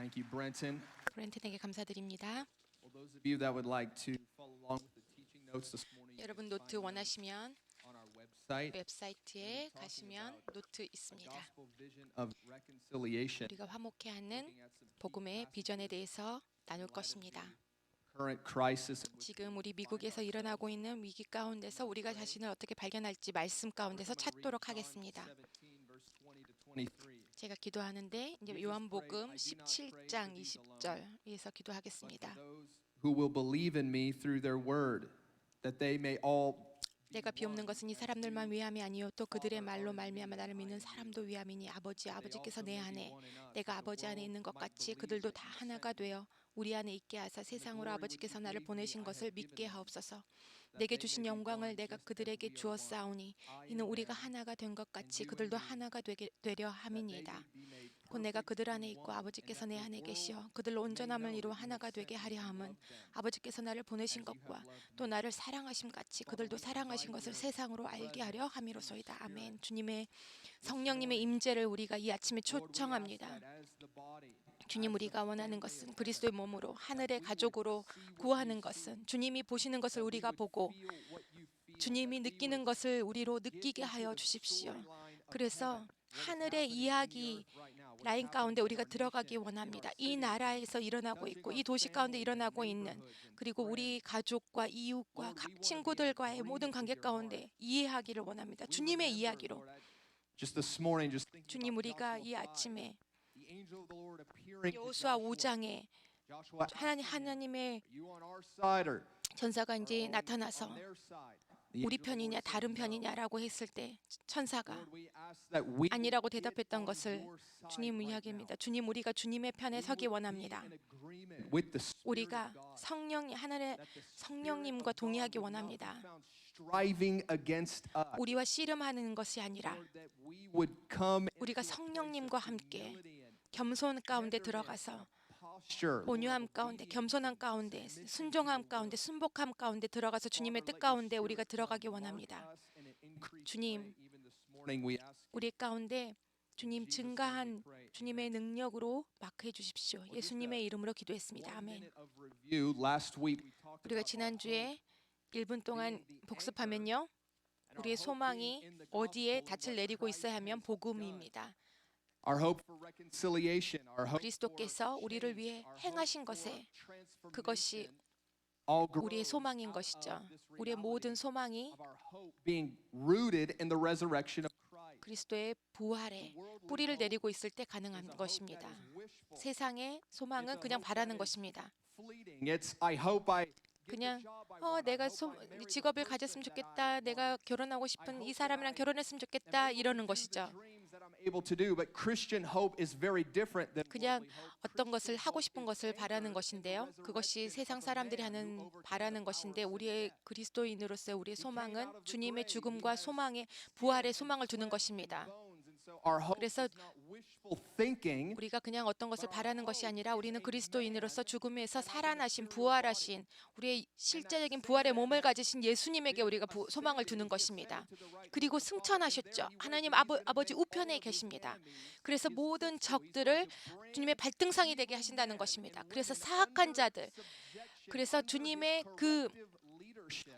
Thank you, Brenton. 브렌튼에게 감사드립니다. Well, those of you that would like to follow along with the teaching notes this morning, you 여러분 can 노트 find them 원하시면 on our website. 웹사이트에 가시면 노트 A 있습니다. gospel vision of reconciliation. 우리가 화목해하는 복음의 비전에 대해서 나눌 것입니다. Current crisis. 지금 우리 미국에서 일어나고 있는 위기 가운데서 우리가 자신을 어떻게 발견할지 말씀 가운데서 찾도록 하겠습니다. 17 verse 20 to 23. 제가 기도하는데 이제 요한복음 17장 20절에서 기도하겠습니다. Those who will believe in me through their word, that they may all 내가 비옵는 것은 이 사람들만 위함이 아니요 또 그들의 말로 말미암아 나를 믿는 사람도 위함이니 아버지께서 내 안에 내가 아버지 안에 있는 것 같이 그들도 다 하나가 되어 우리 안에 있게 하사 세상으로 아버지께서 나를 보내신 것을 믿게 하옵소서. 내게 주신 영광을 내가 그들에게 주었사오니 이는 우리가 하나가 된 것 같이 그들도 하나가 되려 함이니이다. 곧 내가 그들 안에 있고 아버지께서 내 안에 계시어 그들로 온전함을 이루어 하나가 되게 하려 함은 아버지께서 나를 보내신 것과 또 나를 사랑하심 같이 그들도 사랑하신 것을 세상으로 알게 하려 함이로소이다. 아멘. 주님의 성령님의 임재를 우리가 이 아침에 초청합니다. 주님, 우리가 원하는 것은 그리스도의 몸으로 하늘의 가족으로 구하는 것은 주님이 보시는 것을 우리가 보고 주님이 느끼는 것을 우리로 느끼게 하여 주십시오. 그래서 하늘의 이야기 라인 가운데 우리가 들어가기 원합니다. 이 나라에서 일어나고 있고 이 도시 가운데 일어나고 있는 그리고 우리 가족과 이웃과 각 친구들과의 모든 관계 가운데 이해하기를 원합니다. 주님의 이야기로. 주님, 우리가 이 아침에 여호수아 5장에 하나님의 전사가 이제 나타나서 우리 편이냐 다른 편이냐라고 했을 때 천사가 아니라고 대답했던 것을 주님 이야기합니다. 주님, 우리가 주님의 편에 서기 원합니다. 우리가 하나님의 성령님과 동의하기 원합니다. 우리와 씨름하는 것이 아니라 우리가 성령님과 함께 겸손 가운데 들어가서 온유함 가운데, 겸손함 가운데, 순종함 가운데, 순복함 가운데 들어가서 주님의 뜻 가운데 우리가 들어가기 원합니다. 주님, 우리 가운데 주님 증가한 주님의 능력으로 마크해 주십시오. 예수님의 이름으로 기도했습니다. 아멘. 우리가 지난주에 1분 동안 복습하면요, 우리의 소망이 어디에 닻을 내리고 있어야 하면 복음입니다. 그리스도께서 우리를 위해 행하신 것에 그것이 우리의 소망인 것이죠. 우리의 모든 소망이 그리스도의 부활에 뿌리를 내리고 있을 때 가능한 것입니다. 세상의 소망은 그냥 바라는 것입니다. 그냥 내가 직업을 가졌으면 좋겠다, 내가 결혼하고 싶은 이 사람이랑 결혼했으면 좋겠다 이러는 것이죠. 그냥 어떤 것을 하고 싶은 것을 바라는 것인데요. 그것이 세상 사람들이 바라는 것인데 우리의 그리스도인으로서의 우리의 소망은 주님의 죽음과 소망의 부활의 소망을 두는 것입니다. 그래서 우리가 그냥 어떤 것을 바라는 것이 아니라 우리는 그리스도인으로서 죽음에서 살아나신 부활하신 우리의 실제적인 부활의 몸을 가지신 예수님에게 우리가 소망을 두는 것입니다. 그리고 승천하셨죠. 하나님 아버지 우편에 계십니다. 그래서 모든 적들을 주님의 발등상이 되게 하신다는 것입니다. 그래서 사악한 자들, 그래서 주님의 그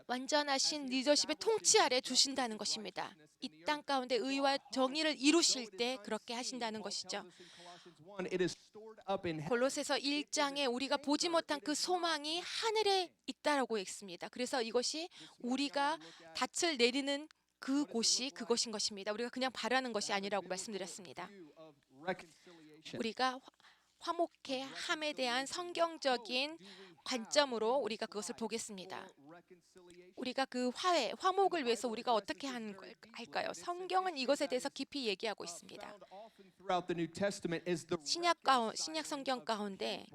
완전하신 리더십의 통치 아래 두신다는 것입니다. 이 땅 가운데 의와 정의를 이루실 때 그렇게 하신다는 것이죠. 골로새서 1장에 우리가 보지 못한 그 소망이 하늘에 있다라고 했습니다. 그래서 이것이 우리가 닻을 내리는 그것인 것입니다. 우리가 그냥 바라는 것이 아니라고 말씀드렸습니다. 우리가 화목해 함에 대한 성경적인 관점으로 우리가 그것을 보겠습니다. 우리가 그 화목을 위해서 우리가 어떻게 할까요? 성경은 이것에 대해서 깊이 얘기하고 있습니다. 신약 성경 가운데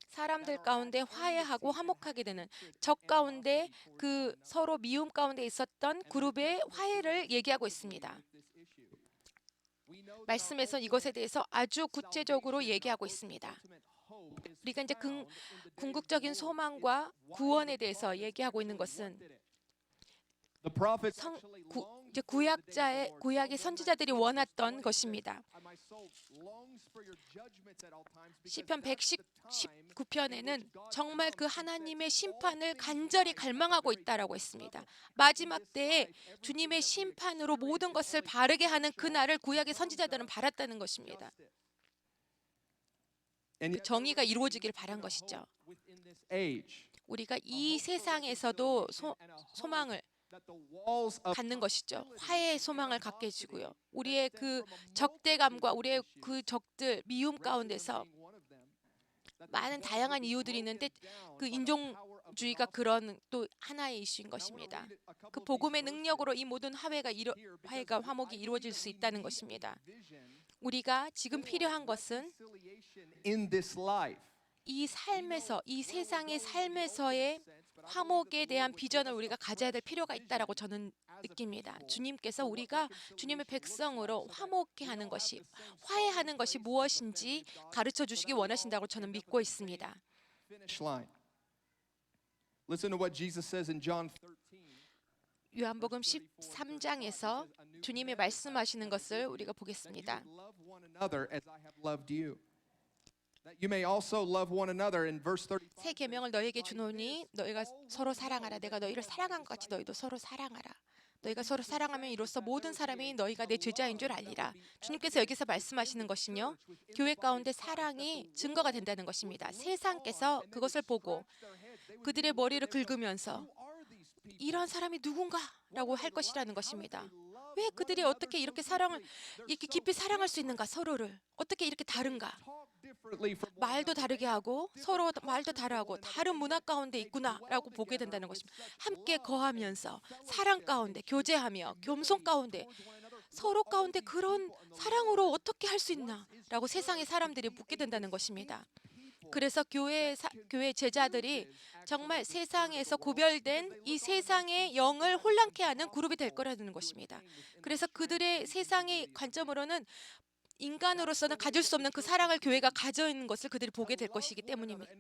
사람들 가운데 화해하고 화목하게 되는 적 가운데 그 서로 미움 가운데 있었던 그룹의 화해를 얘기하고 있습니다. 말씀에서 이것에 대해서 아주 구체적으로 얘기하고 있습니다. 우리가 이제 궁극적인 소망과 구원에 대해서 얘기하고 있는 것은 이제 구약의 선지자들이 원했던 것입니다. 시편 119편에는 정말 그 하나님의 심판을 간절히 갈망하고 있다라고 했습니다. 마지막 때에 주님의 심판으로 모든 것을 바르게 하는 그날을 구약의 선지자들은 바랐다는 것입니다. 그 정의가 이루어지길 바란 것이죠. 우리가 이 세상에서도 소망을 갖는 것이죠. 화해의 소망을 갖게 해주고요. 우리의 그 적대감과 우리의 그 적들 미움 가운데서 많은 다양한 이유들이 있는데 그 인종주의가 그런 또 하나의 이슈인 것입니다. 그 복음의 능력으로 이 모든 화해가 화목이 이루어질 수 있다는 것입니다. 우리가 지금 필요한 것은 이 삶에서, 이 세상의 삶에서의 화목에 대한 비전을 우리가 가져야 될 필요가 있다라고 저는 느낍니다. 주님께서 우리가 주님의 백성으로 화목케 하는 것이, 화해하는 것이 무엇인지 가르쳐 주시기 원하신다고 저는 믿고 있습니다. Listen to what Jesus says in John 13. 요한복음 13장에서 주님이 말씀하시는 것을 우리가 보겠습니다. You may also love one another in verse 35. 새 계명을 너희에게 주노니 너희가 서로 사랑하라. 내가 너희를 사랑한 것 같이 너희도 서로 사랑하라. 너희가 서로 사랑하면 이로써 모든 사람이 너희가 내 제자인 줄 알리라. 주님께서 여기서 말씀하시는 것은요, 교회 가운데 사랑이 증거가 된다는 것입니다. 세상께서 그것을 보고 그들의 머리를 긁으면서 이런 사람이 누군가라고 할 것이라는 것입니다. 왜 그들이 어떻게 이렇게 사랑을 이렇게 깊이 사랑할 수 있는가? 서로를 어떻게 이렇게 다른가? 말도 다르게 하고 서로 말도 다르고 다른 문화 가운데 있구나라고 보게 된다는 것입니다. 함께 거하면서 사랑 가운데 교제하며 겸손 가운데 서로 가운데 그런 사랑으로 어떻게 할 수 있나라고 세상의 사람들이 묻게 된다는 것입니다. 그래서 교회 제자들이 정말 세상에서 구별된 이 세상의 영을 혼란케 하는 그룹이 될 거라는 것입니다. 그래서 그들의 세상의 관점으로는 인간으로서는 가질 수 없는 그 사랑을 교회가 가져 있는 것을 그들이 보게 될 것이기 때문입니다.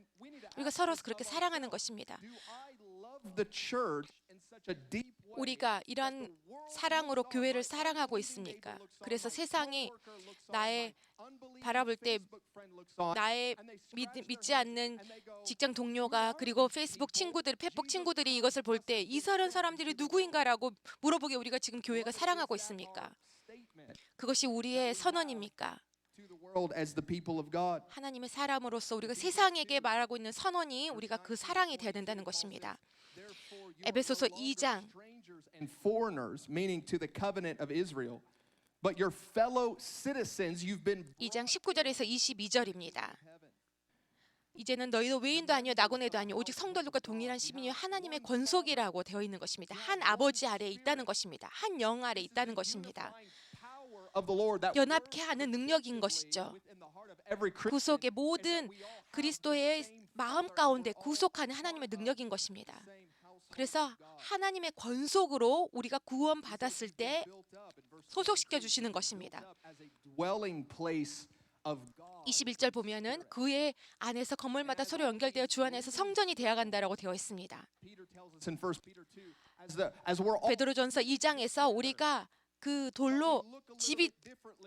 우리가 서로 그렇게 사랑하는 것입니다. 우리가 이런 사랑으로 교회를 사랑하고 있습니까? 그래서 세상이 나의 바라볼 때 나의 믿지 않는 직장 동료가 그리고 페이스북 친구들, 페북 친구들이 이것을 볼 때 이 사람들이 누구인가라고 물어보게 우리가 지금 교회가 사랑하고 있습니까? 그것이 우리의 선언입니까? 하나님의 사람으로서 우리가 세상에게 말하고 있는 선언이 우리가 그 사랑이 되어야 된다는 것입니다. 에베소서 2장 But your fellow citizens, you've been 2장 19절에서 22절입니다. 이제는 너희도 외인도 아니요 나고네도 아니요 오직 성도들과 동일한 시민이요 하나님의 권속이라고 되어 있는 것입니다. 한 아버지 아래에 있다는 것입니다. 한 영 아래에 있다는 것입니다. 연합케 하는 능력인 것이죠. 구속의 모든 그리스도의 마음 가운데 구속하는 하나님의 능력인 것입니다. 그래서 하나님의 권속으로 우리가 구원받았을 때 소속시켜 주시는 것입니다. 21절 보면은 그의 안에서 건물마다 서로 연결되어 주 안에서 성전이 되어간다라고 되어 있습니다. 베드로전서 2장에서 우리가 그 돌로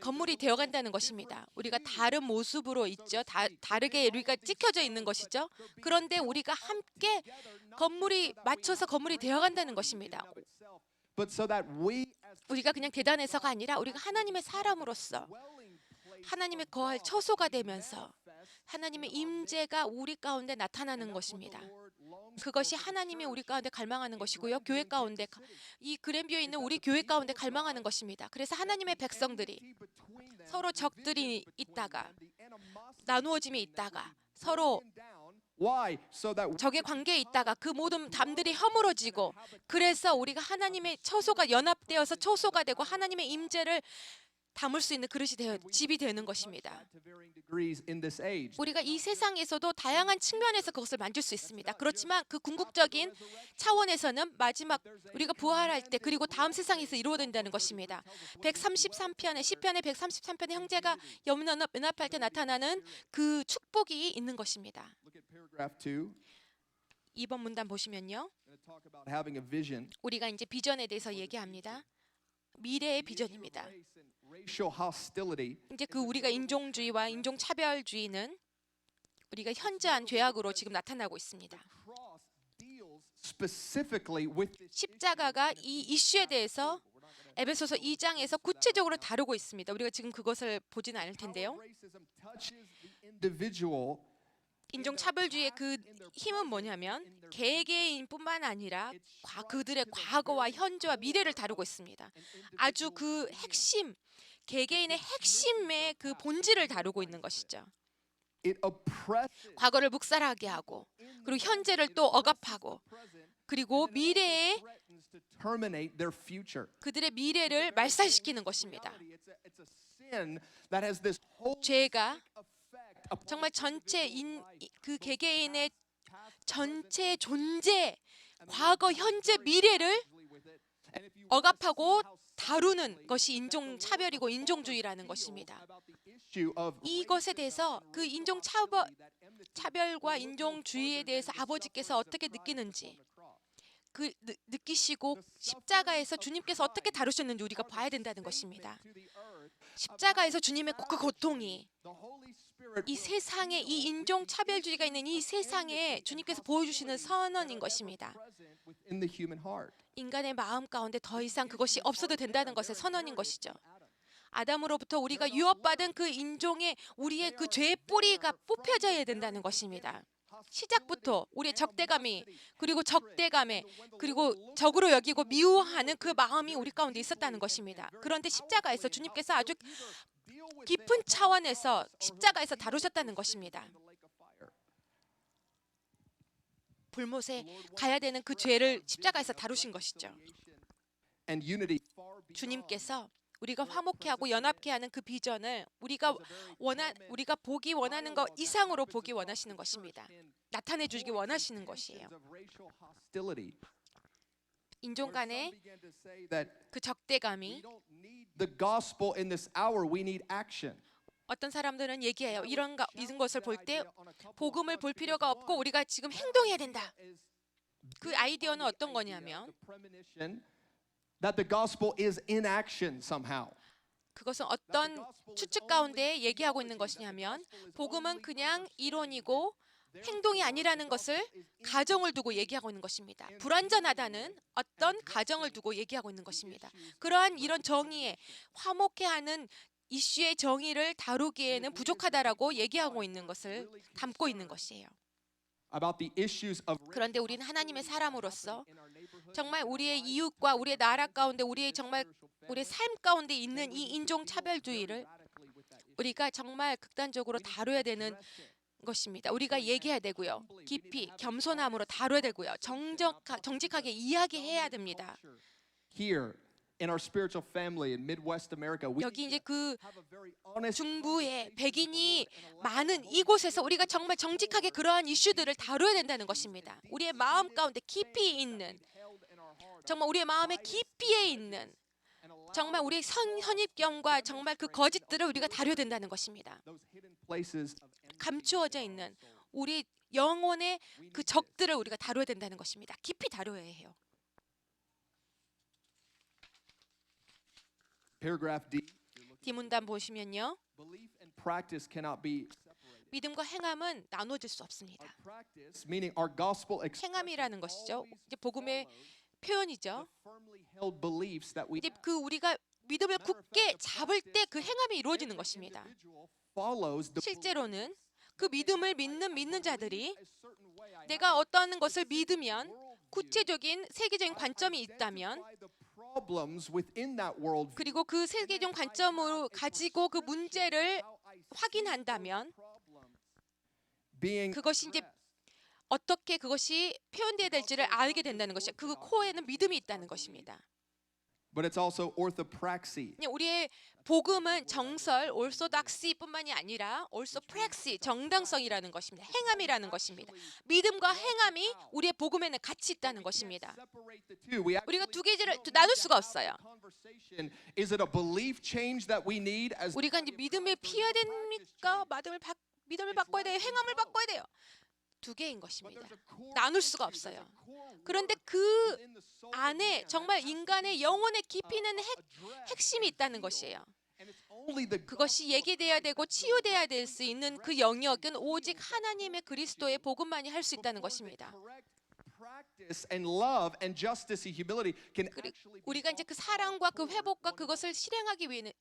건물이 되어간다는 것입니다. 우리가 다른 모습으로 있죠. 다르게 우리가 찍혀져 있는 것이죠. 그런데 우리가 함께 건물이 맞춰서 건물이 되어간다는 것입니다. 우리가 그냥 대단해서가 아니라 우리가 하나님의 사람으로서 하나님의 거할 처소가 되면서 하나님의 임재가 우리 가운데 나타나는 것입니다. 그것이 하나님이 우리 가운데 갈망하는 것이고요. 교회 가운데 이 그랜비어에 있는 우리 교회 가운데 갈망하는 것입니다. 그래서 하나님의 백성들이 서로 적들이 있다가 나누어짐이 있다가 서로 적의 관계에 있다가 그 모든 담들이 허물어지고 그래서 우리가 하나님의 처소가 연합되어서 처소가 되고 하나님의 임재를 담을 수 있는 그릇이 집이 되는 것입니다. 우리가 이 세상에서도 다양한 측면에서 그것을 만질 수 있습니다. 그렇지만 그 궁극적인 차원에서는 마지막 우리가 부활할 때 그리고 다음 세상에서 이루어진다는 것입니다. 133편의 시편의 133편의 형제가 연합할 때 나타나는 그 축복이 있는 것입니다. 2번 문단 보시면요. 우리가 이제 비전에 대해서 얘기합니다. 미래의 비전입니다. Racial hostility 이제 그 우리가 인종주의와 인종차별주의는 우리가 현저한 죄악으로 지금 나타나고 있습니다. cross deals specifically with this 십자가가 이 이슈에 대해서 에베소서 2장에서 구체적으로 다루고 있습니다. 우리가 지금 그것을 보지는 않을 텐데요. racism touches the individual. 인종차별주의의 그 힘은 뭐냐면 개개인뿐만 아니라 그들의 과거와 현재와 미래를 다루고 있습니다. 아주 그 핵심, 개개인의 핵심의 그 본질을 다루고 있는 것이죠. It oppresses 과거를 묵살하게 하고 그리고 현재를 또 억압하고 그리고 미래에 threatens to terminate their future. 그들의 미래를 말살시키는 것입니다. It's a sin that has this whole 죄가 effect upon 정말 전체 그 개개인의 전체 존재, 과거, 현재, 미래를 억압하고 다루는 것이 인종차별이고 인종주의라는 것입니다. 이것에 대해서 그 인종차별과 인종주의에 대해서 아버지께서 어떻게 느끼는지 그 느끼시고 십자가에서 주님께서 어떻게 다루셨는지 우리가 봐야 된다는 것입니다. 십자가에서 주님의 그 고통이 이 세상에 이 인종차별주의가 있는 이 세상에 주님께서 보여주시는 선언인 것입니다. in the human heart. 인간의 마음 가운데 더 이상 그것이 없어도 된다는 것의 선언인 것이죠. 아담으로부터 우리가 유업받은 그 인종의 우리의 그 죄의 뿌리가 뽑혀져야 된다는 것입니다. 시작부터 우리의 적대감이 그리고 적대감에 그리고 적으로 여기고 미워하는 그 마음이 우리 가운데 있었다는 것입니다. 그런데 십자가에서 주님께서 아주 깊은 차원에서 십자가에서 다루셨다는 것입니다. 불못에 가야 되는 그 죄를 십자가에서 다루신 것이죠. And unity 주님께서 우리가 화목해 하고 연합케 하는 그 비전을 우리가 보기 원하는 것 이상으로 보기 원하시는 것입니다. 나타내 주기 원하시는 것이에요. of racial hostility. 인종 간의 Began to say that 그 적대감이 we don't need the gospel in this hour. We need action. 어떤 사람들은 얘기해요. 이런 것을 볼 때 복음을 볼 필요가 없고 우리가 지금 행동해야 된다. 그 아이디어는 어떤 거냐면 The premonition that the gospel is in action somehow. 그것은 어떤 추측 가운데 얘기하고 있는 것이냐면 복음은 그냥 이론이고 행동이 아니라는 것을 가정을 두고 얘기하고 있는 것입니다. 불완전하다는 어떤 가정을 두고 얘기하고 있는 것입니다. 그러한 이런 정의에 화목해 하는 이슈의 정의를 다루기에는 부족하다라고 얘기하고 있는 것을 담고 있는 것이에요. About the issues of 그런데 우리는 하나님의 사람으로서 정말 우리의 이웃과 우리의 나라 가운데 우리의 삶 가운데 있는 이 인종 차별주의를 우리가 정말 극단적으로 다뤄야 되는 것입니다. 우리가 얘기해야 되고요. 깊이 겸손함으로 다뤄야 되고요. 정직하게 이야기해야 됩니다. here in our spiritual family in Midwest America, we 여기 이제 그 have a very honest 중부에 백인이 많은 이곳에서 우리가 정말 정직하게 그러한 이슈들을 다뤄야 된다는 것입니다. 우리의 마음 가운데 깊이 있는 정말 우리의 마음의 깊이에 있는 정말 우리의 선입견과 정말 그 거짓들을 우리가 다뤄야 된다는 것입니다. those hidden places of 감추어져 있는 우리 영혼의 그 적들을 우리가 다뤄야 된다는 것입니다. 깊이 다뤄야 해요. paragraph D. 디문단 보시면요. Belief and practice cannot be separated. 믿음과 행함은 나눠질 수 없습니다. Our practice, meaning our gospel 행함이라는 것이죠. 이제 복음의 표현이죠. firmly held beliefs that we 이제 그 우리가 믿음을 굳게 잡을 때 그 행함이 이루어지는 것입니다. individual follows the 실제로는 그 믿음을 믿는 자들이 a certain way. I 내가 어떤 것을 믿으면 구체적인 세계적인 관점이 있다면 identify the problems within that world 그리고 그 세계적 관점으로 가지고 그 문제를 확인한다면 being 그것이 이제 어떻게 그것이 표현되어야 될지를 알게 된다는 것이죠. 그 코에는 믿음이 있다는 것입니다. but it's also orthopraxy. 우리의 복음은 정설, 올소닥시뿐만이 아니라 올소프렉시, 정당성이라는 것입니다. 행함이라는 것입니다. 믿음과 행함이 우리의 복음에는 같이 있다는 것입니다. Separate the two. We 우리가 두 개를 나눌 수가 없어요. conversation is it a belief change that we need as 우리가 이제 믿음을 피해야 됩니까? 믿음을 바꿔야 돼요. 행함을 바꿔야 돼요. 두 개인 것입니다. 나눌 수가 없어요. 그런데 그 안에 정말 인간의 영혼의 깊이는 핵심이 있다는 것이에요. 그것이 얘기돼야 되고 치유돼야 될 수 있는 그 영역은 오직 하나님의 그리스도의 복음만이 할 수 있다는 것입니다. 우리가 이제 그 사랑과 그 회복과 그것을 실행하기 위해는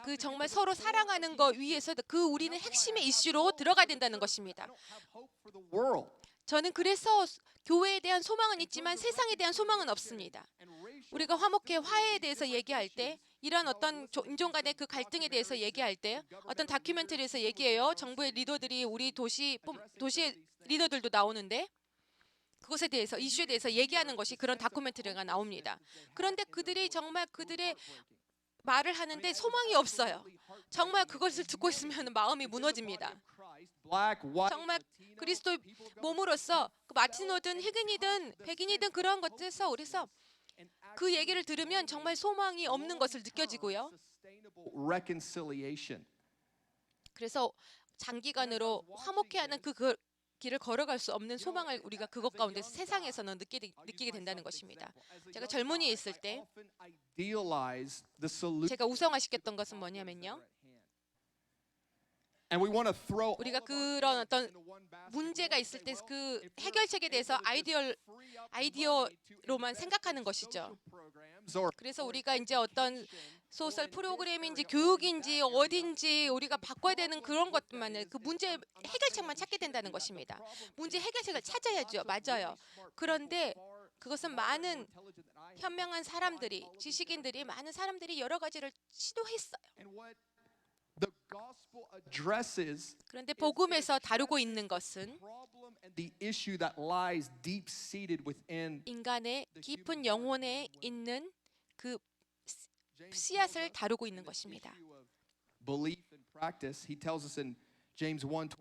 그 정말 서로 사랑하는 것 위해서 그 우리는 핵심의 이슈로 들어가야 된다는 것입니다. 저는 그래서 교회에 대한 소망은 있지만 세상에 대한 소망은 없습니다. 우리가 화목회 화해에 대해서 얘기할 때 이런 어떤 인종 간의 그 갈등에 대해서 얘기할 때 어떤 다큐멘터리에서 얘기해요. 정부의 리더들이 우리 도시의 리더들도 나오는데 그것에 대해서 이슈에 대해서 얘기하는 것이 그런 다큐멘터리가 나옵니다. 그런데 그들이 정말 그들의 말을 하는데 소망이 없어요. 정말 그것을 듣고 있으면 마음이 무너집니다. 정말 그리스도의 몸으로서 마티노든 흑인이든 백인이든 그런 것에서 우리서 그 얘기를 들으면 정말 소망이 없는 것을 느껴지고요. 그래서 장기간으로 화목해하는 그 길을 걸어갈 수 없는 소망을 우리가 그것 가운데서 세상에서는 느끼게 된다는 것입니다. 제가 젊은이에 있을 때 제가 우상화시켰던 것은 뭐냐면요. 우리가 그런 어떤 문제가 있을 때 그 해결책에 대해서 아이디어로만 생각하는 것이죠. 그래서 우리가 이제 어떤 소설 프로그램인지 교육인지 어딘지 우리가 바꿔야 되는 그런 것만을 그 문제 해결책만 찾게 된다는 것입니다. 문제 해결책을 찾아야죠. 맞아요. 그런데 그것은 많은 현명한 사람들이 지식인들이 많은 사람들이 여러 가지를 시도했어요. 그런데 복음에서 다루고 있는 것은 인간의 깊은 영혼에 있는 그 씨앗을 다루고 있는 것입니다.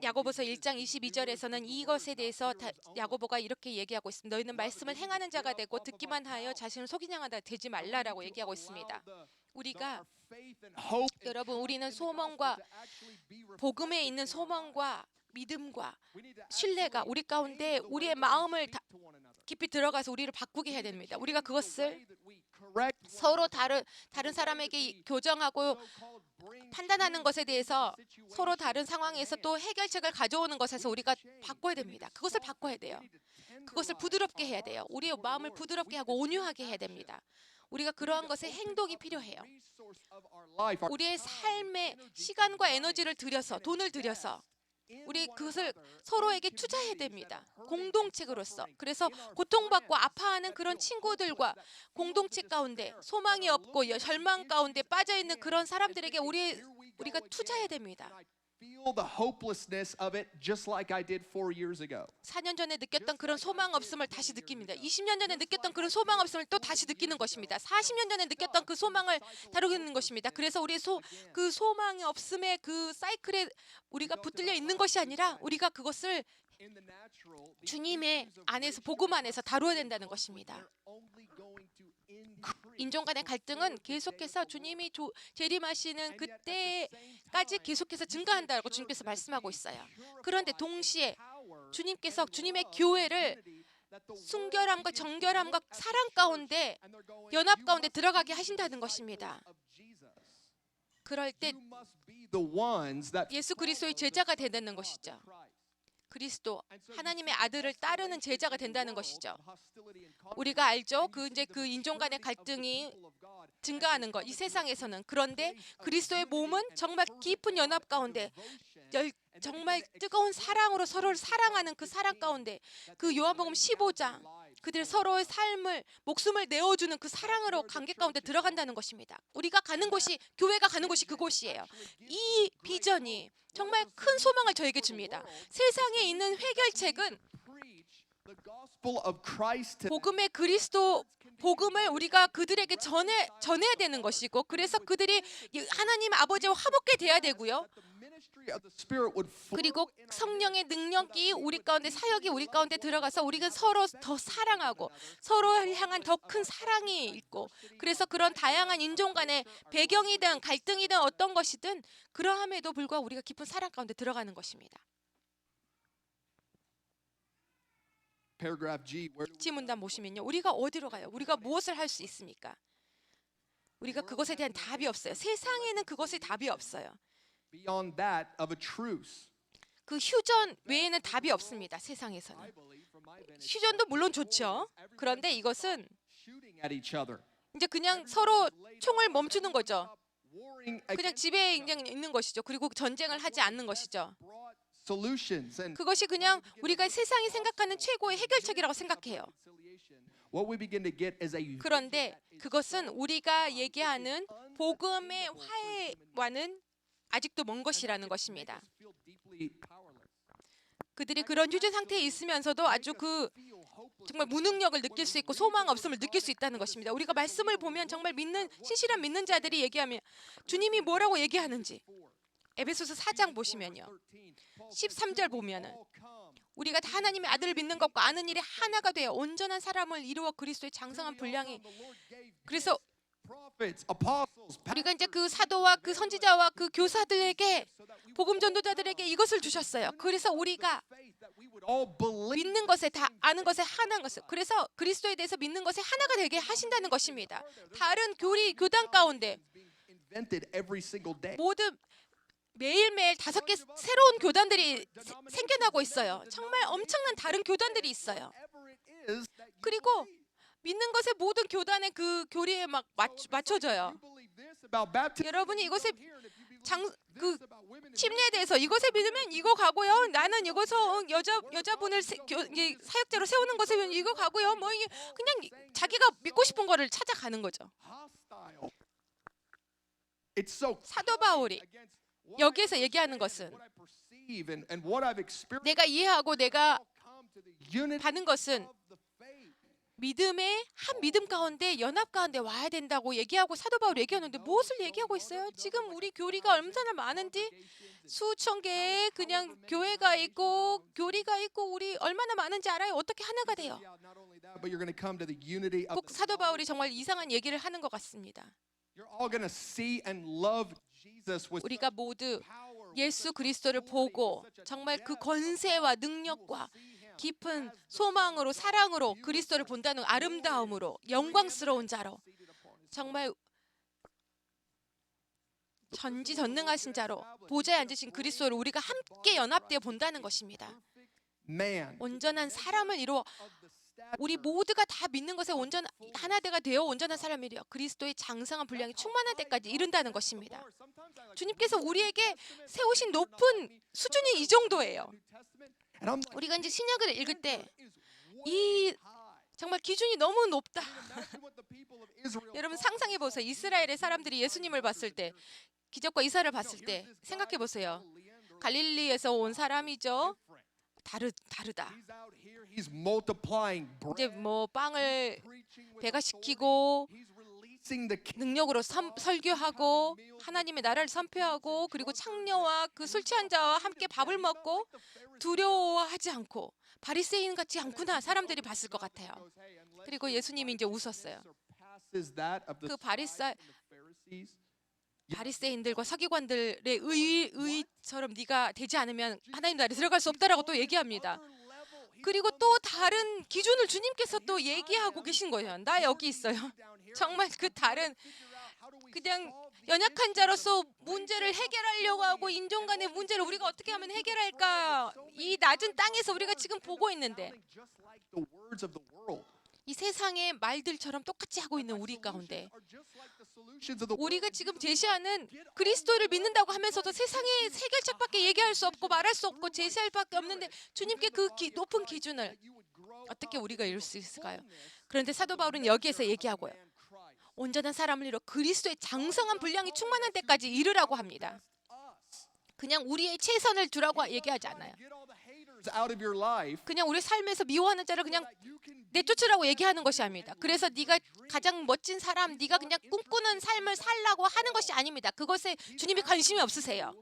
야고보서 1장 22절에서는 이것에 대해서 야고보가 이렇게 얘기하고 있습니다. 너희는 말씀을 행하는 자가 되고 듣기만 하여 자신을 속이는 자가 되지 말라라고 얘기하고 있습니다. 우리가 여러분 우리는 소망과 복음에 있는 소망과 믿음과 신뢰가 우리 가운데 우리의 마음을 깊이 들어가서 우리를 바꾸게 해야 됩니다. 우리가 그것을 서로 다른 사람에게 교정하고 판단하는 것에 대해서 서로 다른 상황에서 또 해결책을 가져오는 것에서 우리가 바꿔야 됩니다. 그것을 바꿔야 돼요. 그것을 부드럽게 해야 돼요. 우리의 마음을 부드럽게 하고 온유하게 해야 됩니다. 우리가 그러한 것에 행동이 필요해요. 우리의 삶에 시간과 에너지를 들여서 돈을 들여서 우리 그것을 서로에게 투자해야 됩니다. 공동체로서. 그래서 고통받고 아파하는 그런 친구들과 공동체 가운데 소망이 없고 절망 가운데 빠져 있는 그런 사람들에게 우리가 투자해야 됩니다. 4년 전에 느꼈던 그런 소망 없음을 다시 느낍니다. 20년 전에 느꼈던 그런 소망 없음을 또 다시 느끼는 것입니다. 40년 전에 느꼈던 그 소망을 다루는 것입니다. 그래서 우리 그 소망이 없음의 그 사이클에 우리가 붙들려 있는 것이 아니라 우리가 그것을 주님의 안에서 복음 안에서 다루어야 된다는 것입니다. 인종 간의 갈등은 계속해서 주님이 재림하시는 그때까지 계속해서 증가한다고 주님께서 말씀하고 있어요. 그런데 동시에 주님께서 주님의 교회를 순결함과 정결함과 사랑 가운데 연합 가운데 들어가게 하신다는 것입니다. 그럴 때 예수 그리스도의 제자가 된다는 것이죠. 그리스도 하나님의 아들을 따르는 제자가 된다는 것이죠. 우리가 알죠. 그 인종 간의 갈등이 증가하는 것 이 세상에서는. 그런데 그리스도의 몸은 정말 깊은 연합 가운데 정말 뜨거운 사랑으로 서로를 사랑하는 그 사랑 가운데 그 요한복음 15장 그들 서로의 삶을 목숨을 내어주는 그 사랑으로 관계 가운데 들어간다는 것입니다. 우리가 가는 곳이 교회가 가는 곳이 그곳이에요. 이 비전이 정말 큰 소망을 저에게 줍니다. 세상에 있는 해결책은 복음의 그리스도 복음을 우리가 그들에게 전해야 되는 것이고 그래서 그들이 하나님 아버지와 화목게 돼야 되고요. 그리고 성령의 능력이 우리 가운데 사역이 우리 가운데 들어가서 우리가 서로 더 사랑하고 서로를 향한 더 큰 사랑이 있고 그래서 그런 다양한 인종 간의 배경이든 갈등이든 어떤 것이든 그러함에도 불구하고 우리가 깊은 사랑 가운데 들어가는 것입니다. paragraph G, where 지문단 보시면요. 우리가 어디로 가요? 우리가 무엇을 할 수 있습니까? 우리가 그것에 대한 답이 없어요. 세상에는 그것에 답이 없어요. beyond that of a truce. 그 휴전 외에는 답이 없습니다. 세상에서는. I believe from my vantage 휴전도 물론 좋죠. 그런데 이것은 shooting at each other. 이제 그냥 서로 총을 멈추는 거죠. Warring 그냥 against 집에 그냥 있는 것이죠. 그리고 전쟁을 하지 않는 것이죠. brought solutions and 그것이 그냥 우리가 세상이 생각하는 최고의 해결책이라고 생각해요. what we begin to get is a 그런데 그것은 우리가 얘기하는 복음의 화해와는 아직도 먼 것이라는 것입니다. feel deeply powerless. 그들이 그런 휴전 상태에 있으면서도 아주 그 정말 무능력을 느낄 수 있고 소망 없음을 느낄 수 있다는 것입니다. 우리가 말씀을 보면 정말 믿는 신실한 믿는 자들이 얘기하면 주님이 뭐라고 얘기하는지 에베소서 4장 보시면요. 13절 보면은 우리가 다 하나님의 아들을 믿는 것과 아는 일에 하나가 되어 온전한 사람을 이루어 그리스도의 장성한 분량이 그래서 Prophets, apostles, 우리가 이제 그 사도와 그 선지자와 그 교사들에게 복음 전도자들에게 이것을 주셨어요. 그래서 우리가 faith that we would all believe 믿는 것에 다 아는 것에 하나인 것을 그래서 그리스도에 대해서 믿는 것에 하나가 되게 하신다는 것입니다. 다른 교단 가운데 being invented every single day. 모두 매일매일 5개 새로운 교단들이 생겨나고 있어요. 정말 엄청난 다른 교단들이 있어요. Whatever it is that you 그리고 믿는 것에 모든 교단의 그 교리에 막 맞춰져요. believe this about baptism, 여러분이 이것에 here, and if you believe 그 this about women, 침례에 대해서 이것에 믿으면 이거 가고요. 나는 이것서 여자분을 이게 사역자로 세우는 것에 믿으면 이거 가고요. 뭐 이게 그냥 자기가 믿고 싶은 거를 찾아가는 거죠. hostile. It's so 사도 바울이 against what 여기에서 얘기하는 것은 I perceive and what I've experienced. 내가 이해하고 내가 Come to the unity 받는 것은 of the faith. 믿음의 한 믿음 가운데 연합 가운데 와야 된다고 얘기하고 사도 바울이 얘기하는데 무엇을 얘기하고 있어요? 지금 우리 교리가 얼마나 많은지 수천 개의 그냥 교회가 있고 교리가 있고 우리 얼마나 많은지 알아요? 어떻게 하나가 돼요? Yeah, not only that, but you're going to come to the unity of 꼭 사도 바울이 정말 이상한 얘기를 하는 것 같습니다. You're all going to see and love Jesus with 우리가 모두 power. 예수 그리스도를 보고 정말 그 권세와 능력과 깊은 소망으로 사랑으로 그리스도를 본다는 아름다움으로 영광스러운 자로 정말 전지전능하신 자로 보좌에 앉으신 그리스도를 우리가 함께 연합되어 본다는 것입니다. Man 온전한 사람을 이루어 우리 모두가 다 믿는 것에 하나되가 되어 온전한 사람이려 그리스도의 장성한 분량이 충만할 때까지 이른다는 것입니다. 주님께서 우리에게 세우신 높은 수준이 이 정도예요. And I'm like, 우리가 이제 신약을 읽을 때 이 way high. 정말 기준이 너무 높다. Imagine what the people of Israel 여러분 상상해 보세요. 이스라엘의 사람들이 예수님을 봤을 때 기적과 이사를 봤을 때 생각해 보세요. 갈릴리에서 온 사람이죠. 다르다. He's out here, he's multiplying 이제 bread, 뭐 빵을 preaching with 배가시키고 he's releasing the kingdom. 능력으로 설교하고 하나님의 나라를 선포하고 그리고 창녀와 그 술 취한 자와 함께 밥을 먹고 두려워하지 않고 바리새인 같지 않구나 사람들이 봤을 것 같아요. 그리고 예수님이 이제 웃었어요. Surpasses that of the 그 scribes and the Pharisees. 바리새인들과 서기관들의 의처럼 네가 되지 않으면 하나님 나라에 들어갈 수 없다라고 또 얘기합니다. 그리고 또 다른 기준을 주님께서 또 얘기하고 계신 거예요. 나 여기 있어요. 정말 그 다른 그냥 연약한 자로서 문제를 해결하려고 하고 인종 간의 문제를 우리가 어떻게 하면 해결할까? 이 낮은 땅에서 우리가 지금 보고 있는데 Just like the words of the world. 이 세상의 말들처럼 똑같이 하고 있는 우리 가운데 Are just like the solutions of the world. 우리가 지금 제시하는 그리스도를 믿는다고 하면서도 세상의 해결책밖에 얘기할 수 없고 말할 수 없고 제시할 밖에 없는데 주님께 그 높은 기준을 You would grow 어떻게 우리가 이룰 수 있을까요? 그런데 사도 바울은 여기에서 얘기하고요. 온전한 사람을 이루어 그리스도의 장성한 분량이 충만한 때까지 이르라고 합니다. 그냥 우리의 최선을 두라고 얘기하지 않아요. get all the haters out of your life. 그냥 우리 삶에서 미워하는 자를 그냥 You can 내쫓으라고 얘기하는 것이 아닙니다. 그래서 네가 가장 멋진 사람, 네가 그냥 꿈꾸는 삶을 살라고 하는 것이 아닙니다. 그것에 주님이 관심이 없으세요.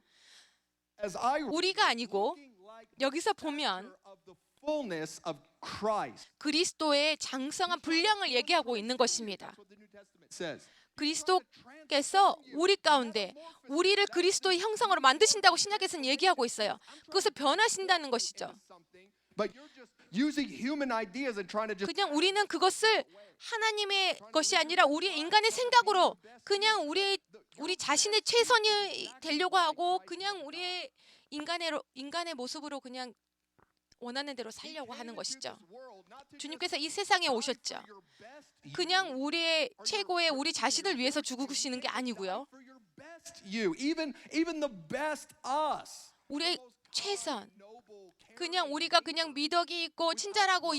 as I 우리가 아니고 looking like 여기서 보면 of the fullness of Christ. 그리스도의 장성한 분량을 얘기하고 있는 것입니다. That's what the New Testament says. 그리스도께서 우리 가운데 우리를 그리스도의 형상으로 만드신다고 신약에서는 얘기하고 있어요. 그것을 변화신다는 것이죠. Something But you're just using human ideas and trying to just 그냥 우리는 그것을 하나님의 것이 아니라 우리의 인간의 생각으로 그냥 우리 자신의 최선이 되려고 하고 그냥 우리의 인간의 모습으로 그냥 원하는 대로 살려고 하는 것이죠. 주님께서 이 세상에 오셨죠. 그냥 우리의 최고의 우리 자신을 위해서 죽으시는 게 아니고요. you, even the best us. 우리의 최선, 그냥 우리가 그냥 미덕이 있고 친절하고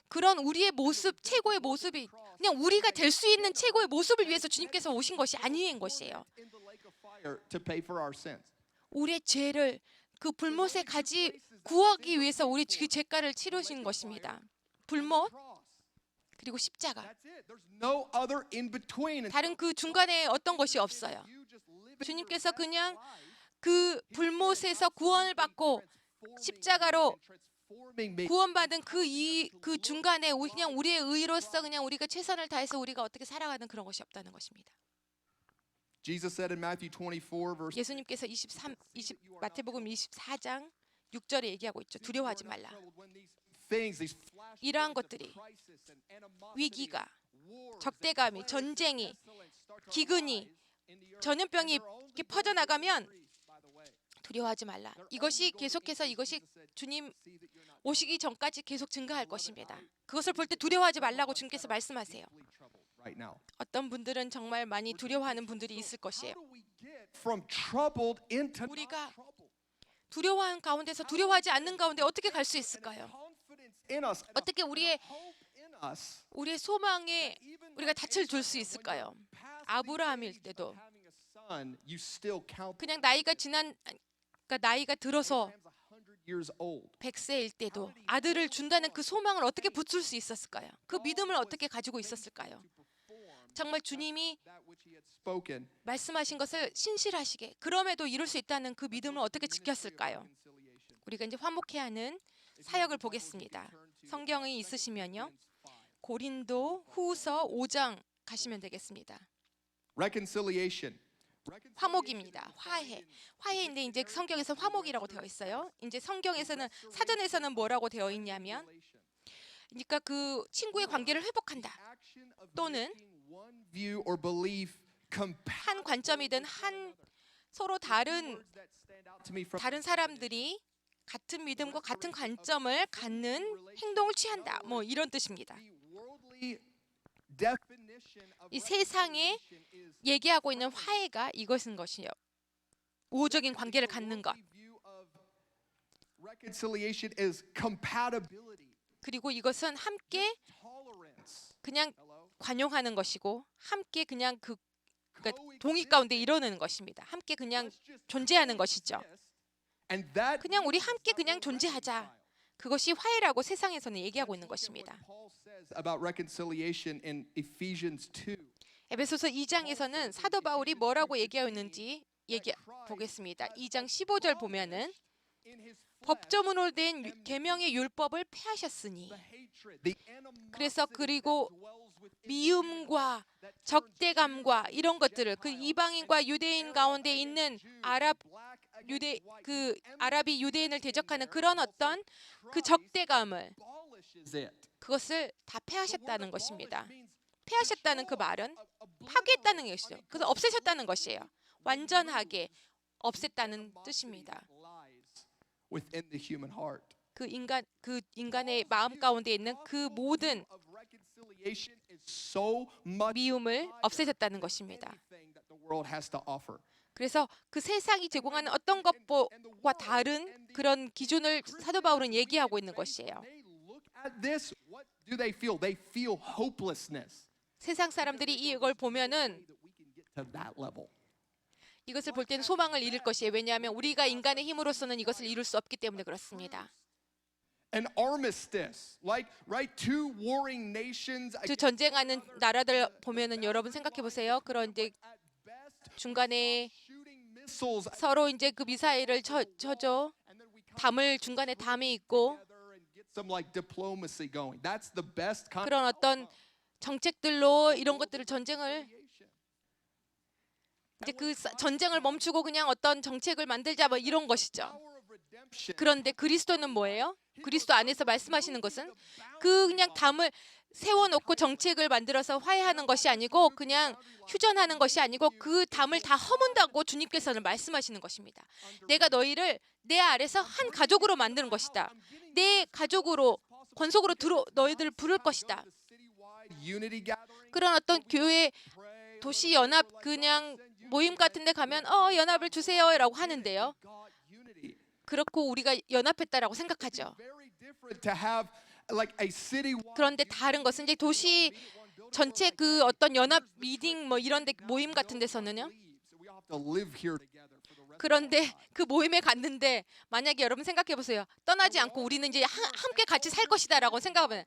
그런 우리의 모습, 최고의 모습이 그냥 우리가 될 수 있는 최고의 모습을 위해서 주님께서 오신 것이 아닌 것이에요. To pay for our sins. 우리의 죄를 그 불못에 가지 구하기 위해서 우리 그 죄가를 치르신 것입니다. 불못 그리고 십자가. That's it. There's no other in between. And 다른 그 중간에 어떤 것이 없어요. 주님께서 그냥 그 불못에서 구원을 받고 십자가로 transforming me. 구원받은 그 중간에 그냥 우리의 의로서 그냥 우리가 최선을 다해서 우리가 어떻게 살아가는 그런 것이 없다는 것입니다. Jesus said in Matthew 24 verse 예수님께서 마태복음 24장 6절에 얘기하고 있죠. 두려워하지 말라. 이러한 것들이 위기가, 적대감이, 전쟁이, 기근이, 전염병이 이렇게 퍼져나가면 두려워하지 말라. 이것이 계속해서 이것이 주님 오시기 전까지 계속 증가할 것입니다. 그것을 볼 때 두려워하지 말라고 주님께서 말씀하세요. right now. 어떤 분들은 정말 많이 두려워하는 분들이 있을 것이에요. How do we get from troubled into not 우리가 troubled? 두려워하는 가운데서 두려워하지 않는 가운데 어떻게 갈 수 있을까요? Confidence in us and 어떻게 hope in us. 우리의 소망에 우리가 닻을 둘 수 있을까요? 아브라함일 때도 Having a son, you still count 그냥 그러니까 나이가 들어서 sometimes 100 years old. 100세일 때도 아들을 준다는 그 소망을 어떻게 붙일 수 있었을까요? 그 믿음을 어떻게 가지고 있었을까요? 정말 주님이 That which he had spoken. 말씀하신 것을 신실하시게 그럼에도 이룰 수 있다는 그 믿음을 어떻게 지켰을까요? 우리가 이제 화목해 하는 사역을 보겠습니다. 성경이 있으시면요. 고린도 후서 5장 가시면 되겠습니다. Reconciliation. 화목입니다. 화해인데 이제 성경에서 화목이라고 되어 있어요. 이제 성경에서는 사전에서는 뭐라고 되어 있냐면 그러니까 그 친구의 관계를 회복한다. 또는 one view or belief 한 관점이든 서로 다른 사람들이 같은 믿음과 같은 관점을 갖는 행동을 취한다. 뭐 이런 뜻입니다. 이 세상에 얘기하고 있는 화해가 이것인 것이요. 우호적인 관계를 갖는 것. Reconciliation is compatibility. 그리고 이것은 함께 Tolerance. 그냥 관용하는 것이고 함께 그냥 그러니까 동의 가운데 이루는 것입니다. 함께 그냥 존재하는 것이죠. And that 그냥 우리 함께 그냥 존재하자. 그것이 화해라고 세상에서는 얘기하고 있는 것입니다. Paul says about reconciliation in Ephesians 2. 에베소서 2장에서는 사도 바울이 뭐라고 얘기하고 있는지 보겠습니다. 2장 15절 보면은 In his 법조문으로 된 계명의 율법을 폐하셨으니 the 그래서 그리고 미움과 적대감과 이런 것들을 그 이방인과 유대인 가운데 있는 아랍이 유대인을 대적하는 그런 어떤 그 적대감을 그것을 다 폐하셨다는 것입니다. 폐하셨다는 그 말은 파괴했다는 것이죠. 그래서 없애셨다는 것이에요. 완전하게 없앴다는 뜻입니다. within the human heart. 그 인간의 마음 가운데 있는 그 모든 Reconciliation is so much 미움을 없애셨다는 것입니다. anything that the world has to offer. 그래서 그 세상이 제공하는 어떤 것과 다른 그런 기준을 사도 바울은 얘기하고 있는 것이에요. They look at this, what do they feel? They feel hopelessness. 세상 사람들이 이걸 보면은 That we can get to that level. 이것을 볼 때는 소망을 잃을 것이에요. 왜냐하면 우리가 인간의 힘으로서는 이것을 이룰 수 없기 때문에 그렇습니다. An armistice, like right, two warring nations 그 전쟁하는 나라들 보면은 여러분 생각해 보세요. 그런 이제 at best 중간에 shooting missiles 서로 이제 그 미사일을 쳐줘. and then we come 담을 중간에 담이 있고 together and get some like diplomacy going. That's the best kind 그런 어떤 정책들로 이런 것들을 전쟁을 이제 그 전쟁을 멈추고 그냥 어떤 정책을 만들자 뭐 이런 것이죠. power of redemption. 그런데 그리스도는 뭐예요? 그리스도 안에서 말씀하시는 것은 그냥 담을 세워놓고 정책을 만들어서 화해하는 것이 아니고 그냥 휴전하는 것이 아니고 그 담을 다 허문다고 주님께서는 말씀하시는 것입니다. 내가 너희를 내 아래서 한 가족으로 만드는 것이다. 내 가족으로 권속으로 너희들을 부를 것이다. 그런 어떤 교회 도시 연합 그냥 모임 같은 데 가면 연합을 주세요라고 하는데요. 그렇고 우리가 연합했다라고 생각하죠. 그런데 다른 것은 이제 도시 전체 그 어떤 연합 미팅 뭐 이런 데 모임 같은 데서는요. 그런데 그 모임에 갔는데 만약에 여러분 생각해 보세요. 떠나지 않고 우리는 이제 함께 같이 살 것이다라고 생각하면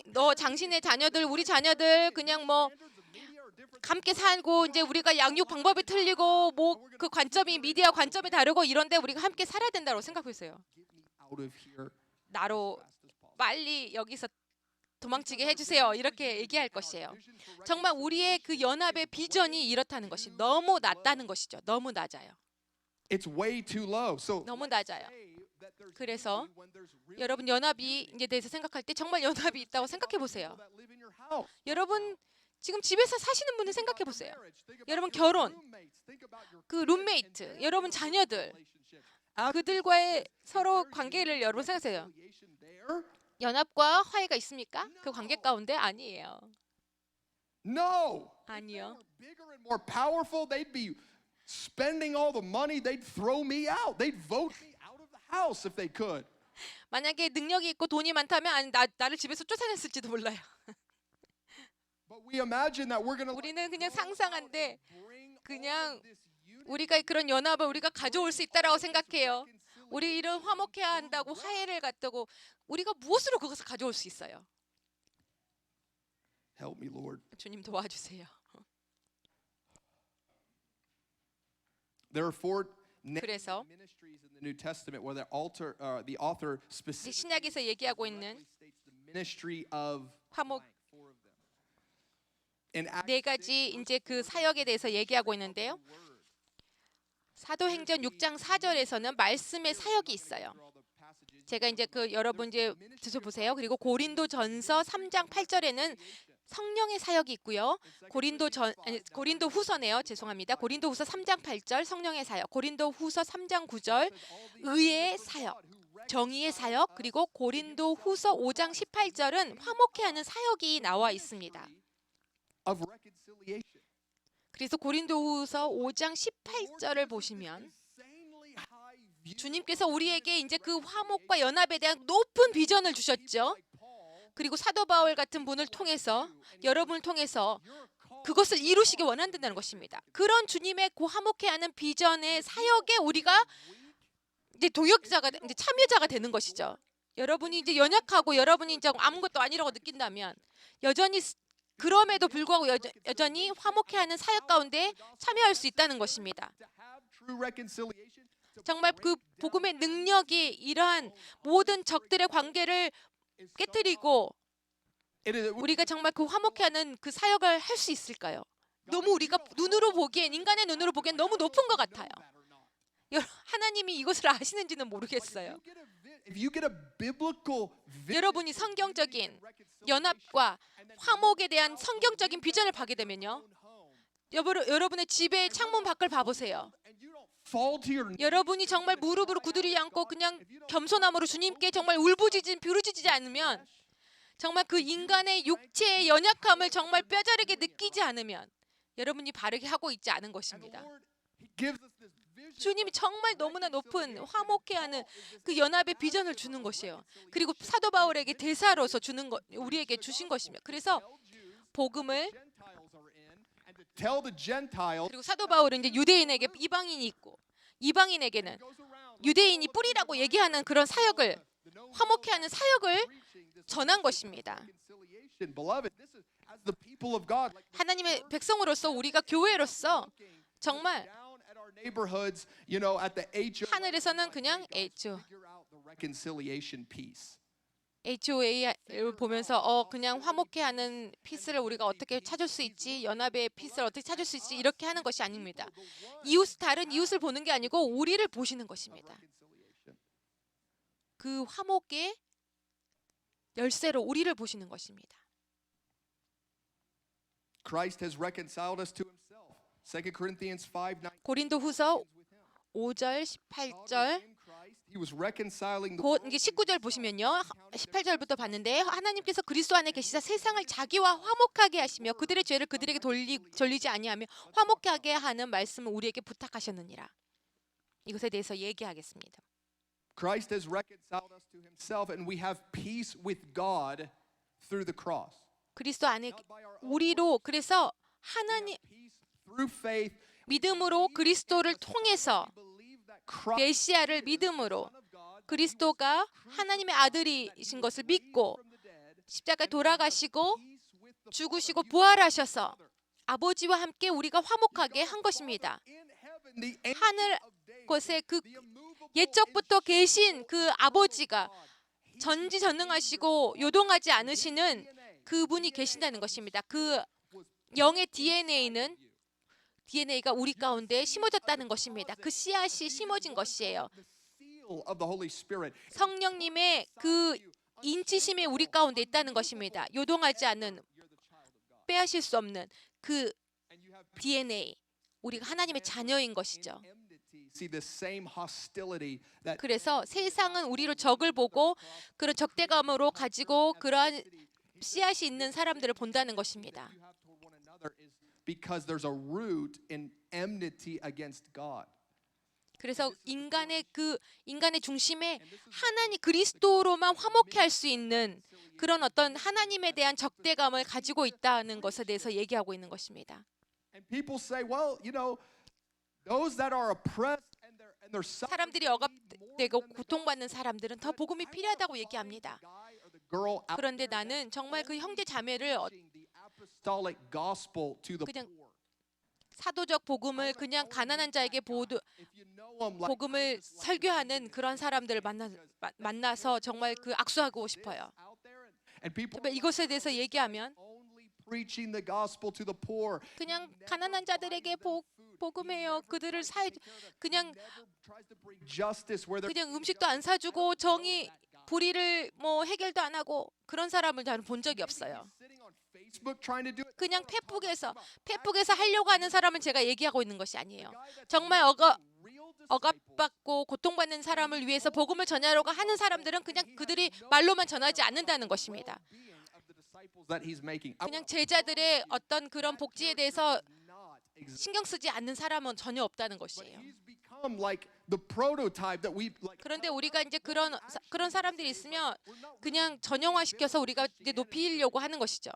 너 당신의 자녀들 우리 자녀들 그냥 뭐 함께 살고 이제 우리가 양육 방법이 틀리고 뭐 그 관점이 미디어 관점이 다르고 이런데 우리가 함께 살아야 된다고 생각했어요. 나로 빨리 여기서 도망치게 해주세요. 이렇게 얘기할 것이에요. 정말 우리의 그 연합의 비전이 이렇다는 것이 너무 낮다는 것이죠. 너무 낮아요. 너무 낮아요. 그래서 여러분 연합이 이제 대해서 생각할 때 정말 연합이 있다고 생각해 보세요. 여러분 지금 집에서 사시는 분을 생각해 보세요. 여러분 결혼, 그 룸메이트, 여러분 자녀들, 그들과의 서로 관계를 여러분 생각하세요. 연합과 화해가 있습니까? 그 관계 가운데 아니에요. 아니요. Spending all the money, they'd throw me out. They'd vote me out of the house if they could. 만약에 능력이 있고 돈이 많다면 나를 집에서 쫓아냈을지도 몰라요. But we imagine that we're going to 우리는 그냥 상상한데 그냥 우리가 그런 연합을 우리가 가져올 수 있다라고 생각해요. 우리 이런 화목해야 한다고 화해를 갖다고 우리가 무엇으로 그것을 가져올 수 있어요? Help me, Lord. 주님 도와주세요. There are four 그래서 ministries in the New Testament where the author specifically 신약에서 얘기하고 있는 states the ministry of 화목 four of them. In Acts 네 가지 이제 그 사역에 대해서 얘기하고 있는데요. 사도행전 6장 4절에서는 말씀의 사역이 있어요. 제가 이제 그 여러분 이제 드셔보세요. 그리고 고린도전서 3장 8절에는 성령의 사역이 있고요. 고린도후서네요. 죄송합니다. 고린도후서 3장 8절 성령의 사역, 고린도후서 3장 9절 의의 사역, 정의의 사역, 그리고 고린도후서 5장 18절은 화목해 하는 사역이 나와 있습니다. of reconciliation. 그래서 고린도후서 5장 18절을 보시면 주님께서 우리에게 이제 그 화목과 연합에 대한 높은 비전을 주셨죠. 그리고 사도 바울 같은 분을 통해서 여러분을 통해서 그것을 이루시기 원한다는 것입니다. 그런 주님의 그 화목해하는 비전의 사역에 우리가 이제 동역자가 이제 참여자가 되는 것이죠. 여러분이 이제 연약하고 여러분이 이제 아무것도 아니라고 느낀다면 여전히 그럼에도 불구하고 여전히 화목해하는 사역 가운데 참여할 수 있다는 것입니다. 정말 그 복음의 능력이 이러한 모든 적들의 관계를 깨뜨리고 우리가 정말 그 화목해하는 그 사역을 할 수 있을까요? 너무 우리가 눈으로 보기엔 인간의 눈으로 보기엔 너무 높은 것 같아요. 하나님이 이것을 아시는지는 모르겠어요. 여러분이 성경적인 연합과 화목에 대한 성경적인 비전을 보게 되면요. 여러분의 집의 창문 밖을 봐보세요. 여러분이 정말 무릎으로 구두리 않고 그냥 겸손함으로 주님께 정말 울부짖지 부르짖지 않으면 정말 그 인간의 육체의 연약함을 정말 뼈저리게 느끼지 않으면 여러분이 바르게 하고 있지 않은 것입니다. 주님이 정말 너무나 높은 화목해하는 그 연합의 비전을 주는 것이에요. 그리고 사도 바울에게 대사로서 주는 것 우리에게 주신 것입니다. 그래서 복음을 그리고 사도 바울은 이제 유대인에게 이방인이 있고 이방인에게는 유대인이 뿌리라고 얘기하는 그런 사역을 화목해하는 사역을 전한 것입니다. 하나님의 백성으로서 우리가 교회로서 정말 하늘에서는 그냥 HOA를 보면서 그냥 화목해하는 피스를 우리가 어떻게 찾을 수 있지, 연합의 피스를 어떻게 찾을 수 있지 이렇게 하는 것이 아닙니다. 다른 이웃을 보는 게 아니고 우리를 보시는 것입니다. 그 화목의 열쇠로 우리를 보시는 것입니다. Christ has reconciled us to himself. 2 Corinthians 5:19. 고린도후서 5절 18절 He was reconciling the 곧 이게 19절 보시면요. 18절부터 봤는데 하나님께서 그리스도 안에 계시사 세상을 자기와 화목하게 하시며 그들의 죄를 그들에게 돌리지 아니하며 화목하게 하는 말씀을 우리에게 부탁하셨느니라. 이것에 대해서 얘기하겠습니다. Christ has reconciled us to himself and we have peace with God through the cross. 그리스도 안에 우리로 그래서 하나님 Peace through faith. 믿음으로 그리스도를 통해서 Believe that Christ 메시아를 믿음으로 그리스도가 하나님의 아들이신 것을 믿고 십자가에 돌아가시고 죽으시고 부활하셔서 아버지와 함께 우리가 화목하게 한 것입니다. in heaven the ancient 하늘 of days, 곳에 그 the immovable 옛적부터 계신 그 아버지가 전지전능하시고 요동하지 않으시는 그분이 계신다는 것입니다. 그 영의 DNA가 우리 가운데 심어졌다는 것입니다. 그 씨앗이 심어진 것이에요. the seal of the Holy Spirit. 성령님의 그 인치심이 우리 가운데 있다는 것입니다. 요동하지 않는 빼앗을 수 없는 그 And you have DNA 우리가 하나님의 자녀인 것이죠. enmity. See the same hostility that 그래서 세상은 우리로 적을 보고 그런 적대감으로 가지고 그러한 씨앗이 있는 사람들을 본다는 것입니다. you have toward one another is because there's a root in enmity against God. 그래서 인간의 중심에 하나님 그리스도로만 화목해 할 수 있는 그런 어떤 하나님에 대한 적대감을 가지고 있다는 것에 대해서 얘기하고 있는 것입니다. And people say, well, you know, those that are oppressed and they're suffering 사람들이 억압되고 고통받는 사람들은 더 복음이 필요하다고 얘기합니다. guy or the girl out 그런데 나는 정말 그 형제 자매를 preaching the apostolic gospel to the 그냥 poor. 사도적 복음을 그냥 가난한 자에게 If you know them like 복음을 설교하는 그런 사람들을 만나서 정말 그 악수하고 싶어요. out there and people 정말 이것에 대해서 얘기하면 only preaching the gospel to the poor. 그냥 가난한 자들에게 복음해요. 그들을 그냥 Tries to bring justice where there 그냥 음식도 안 사주고 정의 불의를 뭐 해결도 안 하고 그런 사람을 저는 본 적이 없어요. sitting on Facebook trying to do it. 그냥 페북에서 하려고 하는 사람을 제가 얘기하고 있는 것이 아니에요. 정말 Real 억압받고 고통받는 사람을 위해서 복음을 전하려고 하는 사람들은 그냥 그들이 말로만 전하지 않는다는 것입니다. being of the disciples that he's making. I 그냥 제자들의 어떤 그런 복지에 대해서 not exist. 신경 쓰지 않는 사람은 전혀 없다는 것이에요. He's become like the prototype that we like. 그런데 우리가 이제 그런 사람들이 있으면 그냥 전형화시켜서 우리가 이제 높이려고 하는 것이죠.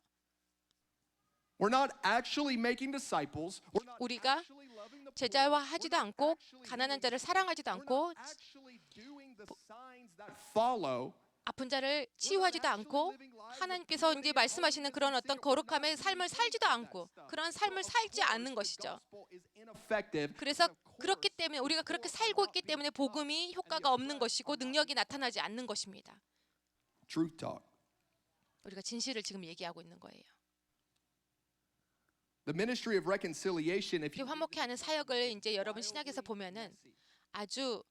We're not actually making disciples. We're not 우리가 actually loving the poor. 제자화하지도 않고 가난한 자를 사랑하지도 않고 We're not actually doing the signs that follow. 아픈 자를 치유하지도 않고 하나님께서 이제 말씀하시는 그런 어떤 거룩함의 삶을 살지도 않고 그런 삶을 살지 않는 것이죠. Gospel is ineffective. 그래서 그렇기 때문에 우리가 그렇게 살고 있기 때문에 복음이 효과가 없는 것이고 능력이 나타나지 않는 것입니다. Truth talk. 우리가 진실을 지금 얘기하고 있는 거예요. The ministry of reconciliation, if 이 you 화목해 하는 사역을 이제 여러분 신약에서 보면은 아주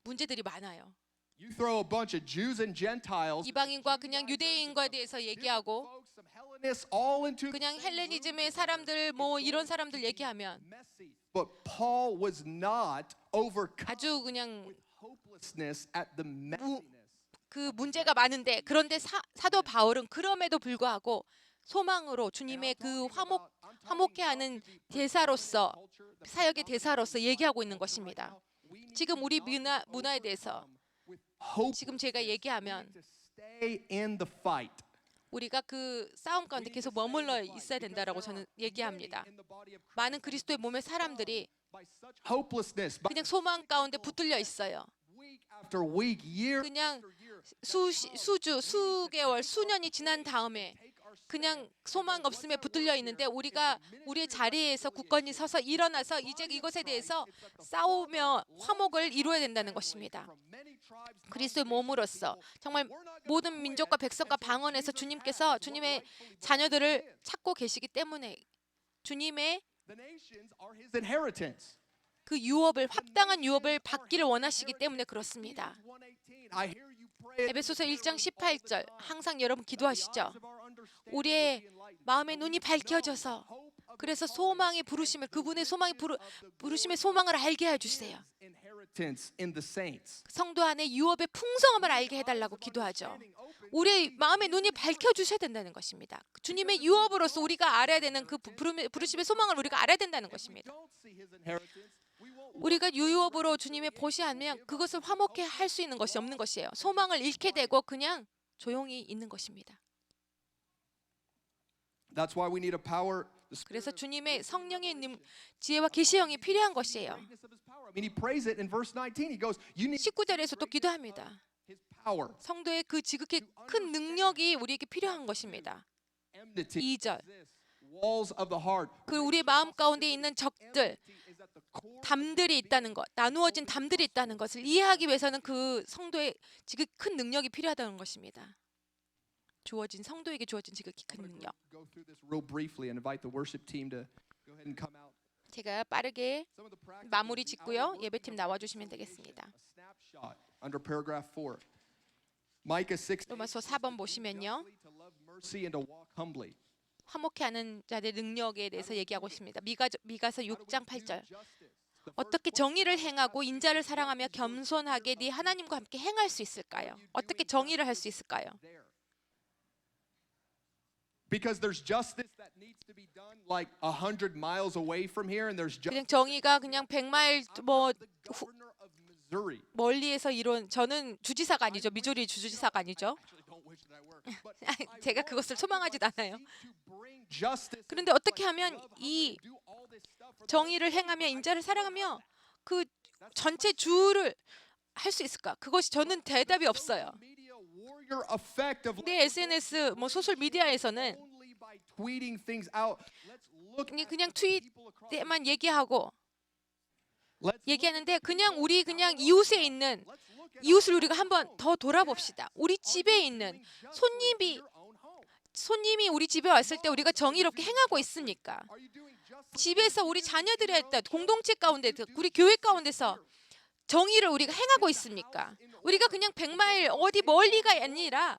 문제들이 많아요. you throw a bunch of Jews and Gentiles, 이방인과 그냥 유대인과에 대해서 얘기하고 folks, some Hellenists, all into the 그냥 same room 헬레니즘의 사람들 뭐 이런 사람들 얘기하면 messy. But Paul was not overcome 아주 그냥 hopelessness at the messiness. 그 문제가 많은데 그런데 사도 바울은 그럼에도 불구하고 소망으로 주님의 그 화목해 하는 대사로서 사역의 대사로서 얘기하고 있는 것입니다. 지금 우리 문화에 대해서 지금 제가 얘기하면 To stay in the fight. 우리가 그 싸움 가운데 계속 머물러 있어야 된다라고 저는 얘기합니다. In the body of Christ 많은 그리스도의 몸의 사람들이 by such hopelessness, by 그냥 소망 가운데 붙들려 있어요. week after week, year 그냥 after year, 수주, 수개월, 수년이 지난 다음에 그냥 소망 없음에 붙들려 있는데 우리가 우리의 자리에서 굳건히 서서 일어나서 이제 이것에 대해서 싸우며 화목을 이루어야 된다는 것입니다. from many tribes, 그리스도의 몸으로서 정말 모든 민족과 백성과 방언에서 주님께서 주님의 자녀들을 찾고 계시기 때문에 주님의 the nations are his inheritance. 그 유업을 합당한 유업을 받기를 원하시기 때문에 그렇습니다. 에베소서 1장 18절 항상 여러분 기도하시죠. 우리의 마음의 눈이 밝혀져서 그래서 소망의 부르심을 그분의 부르심의 소망을 알게 해주세요. 성도 안에 유업의 풍성함을 알게 해달라고 기도하죠. 우리의 마음의 눈이 밝혀주셔야 된다는 것입니다. 주님의 유업으로서 우리가 알아야 되는 그 부르심의 소망을 우리가 알아야 된다는 것입니다. 우리가 유업으로 주님의 보시하면 그것을 화목해 할 수 있는 것이 없는 것이에요. 소망을 잃게 되고 그냥 조용히 있는 것입니다. That's why we need a power. 그래서 주님의 성령의 지혜와 계시형이 필요한 것이에요. I mean, he prays it in verse 19. He goes, "You need 19절에서 또 기도합니다. his power." 성도의 그 지극히 큰 능력이 우리에게 필요한 것입니다. Enmity 2절. exists. Walls of the heart. 그 우리의 마음 가운데 있는 적들, Is at the core. 담들이 있다는 것, 나누어진 담들이 있다는 것을 이해하기 위해서는 그 성도의 지극히 큰 능력이 필요하다는 것입니다. 성도에게 주어진 지극히 큰 능력. Go through this real briefly and invite the worship team to go ahead and come out. 제가 빠르게 Some of the practices 마무리 in our 짓고요. worship 예배팀 나와주시면 되겠습니다. A snapshot under paragraph 4. Micah 6. 로마서 4번 보시면요. To love mercy and to walk humbly. 화목해 하는 자들의 능력에 대해서 얘기하고 있습니다. 미가서 6장 8절. 어떻게 정의를 행하고 인자를 사랑하며 겸손하게 네 하나님과 함께 행할 수 있을까요? 어떻게 정의를 할 수 있을까요? Because there's justice that needs to be done like 100 miles away from here, and there's 그냥 justice. 정의가 그냥 100마일 뭐 Governor of Missouri. 멀리에서 이룬 저는 주지사가 아니죠. 미주리 주지사가 아니죠. Actually, don't wish that I were. But I 제가 그것을 소망하지도 않아요. seek to bring justice. 그런데 어떻게 하면 이 Do all this stuff for the 정의를 행하며 인자를 사랑하며 그 전체 주를 할 수 있을까? 그것이 저는 대답이 없어요. media warrior effect of 근데 SNS 뭐 소셜 미디어에서는 only by tweeting things out. Let's look 그냥 트윗에만 얘기하고 let's 얘기하는데 그냥 우리 그냥 이웃에 있는 이웃을 우리가 한번 더 돌아봅시다. 우리 집에 있는 손님이 우리 집에 왔을 때 우리가 정의롭게 행하고 있습니까? Are you doing justice? 집에서 우리 자녀들이 했다 공동체 가운데 우리 교회 가운데서 정의를 우리가 행하고 있습니까? 우리가 그냥 100마일 어디 멀리가 아니라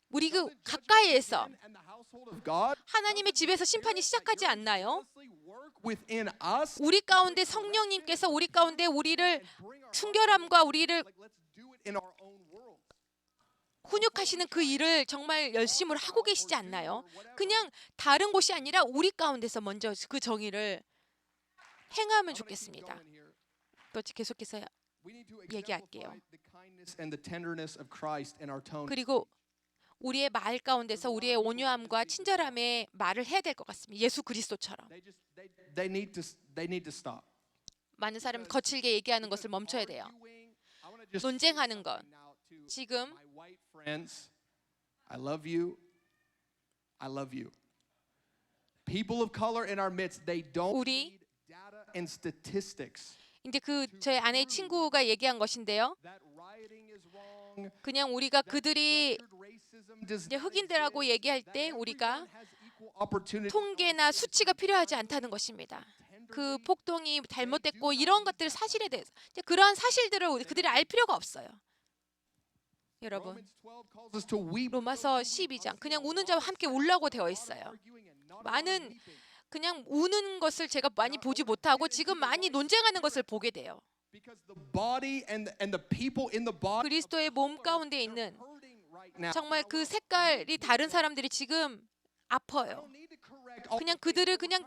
우리 그 가까이에서 And the household of God 하나님의 집에서 심판이 시작하지 않나요? work within us. 우리 가운데 성령님께서 우리 가운데 우리를 순결함과 우리를 Like let's do it in our own world. 훈육하시는 그 일을 정말 열심으로 하고 계시지 않나요? 그냥 다른 곳이 아니라 우리 가운데서 먼저 그 정의를 행하면 좋겠습니다. 또 계속해서 We need to 얘기할게요. exemplify the kindness and the tenderness of Christ in our tone. 그리고 우리의 말 가운데서 우리의 온유함과 친절함의 말을 해야 될 것 같습니다. 예수 그리스도처럼. They need to stop. 많은 사람이 거칠게 얘기하는 것을 멈춰야 돼요. I want to just 논쟁하는 것. now to 지금 my white friends. I love you. I love you. People of color in our midst, they don't 우리 need data and statistics. 이제 그 제 아내의 친구가 얘기한 것인데요. That rioting is wrong. 그냥 우리가 그들이 Racism does 이제 not 흑인들하고 얘기할 때 우리가 has equal opportunity. 통계나 수치가 필요하지 않다는 것입니다. 그 폭동이 잘못됐고 이런 것들 사실에 대해서 이제 그러한 사실들을 그들이 알 필요가 없어요. 여러분 Romans 12 calls us to weep. 로마서 12장 그냥 우는 자와 함께 울라고 되어 있어요. Arguing and not 많은 그냥 우는 것을 제가 많이 보지 못하고 지금 많이 논쟁하는 것을 보게 돼요. because the body and the people in the body 그리스도의 몸 가운데 있는 hurting right now. 정말 그 색깔이 다른 사람들이 지금 아파요. Don't need to correct all 그냥 그들을 그냥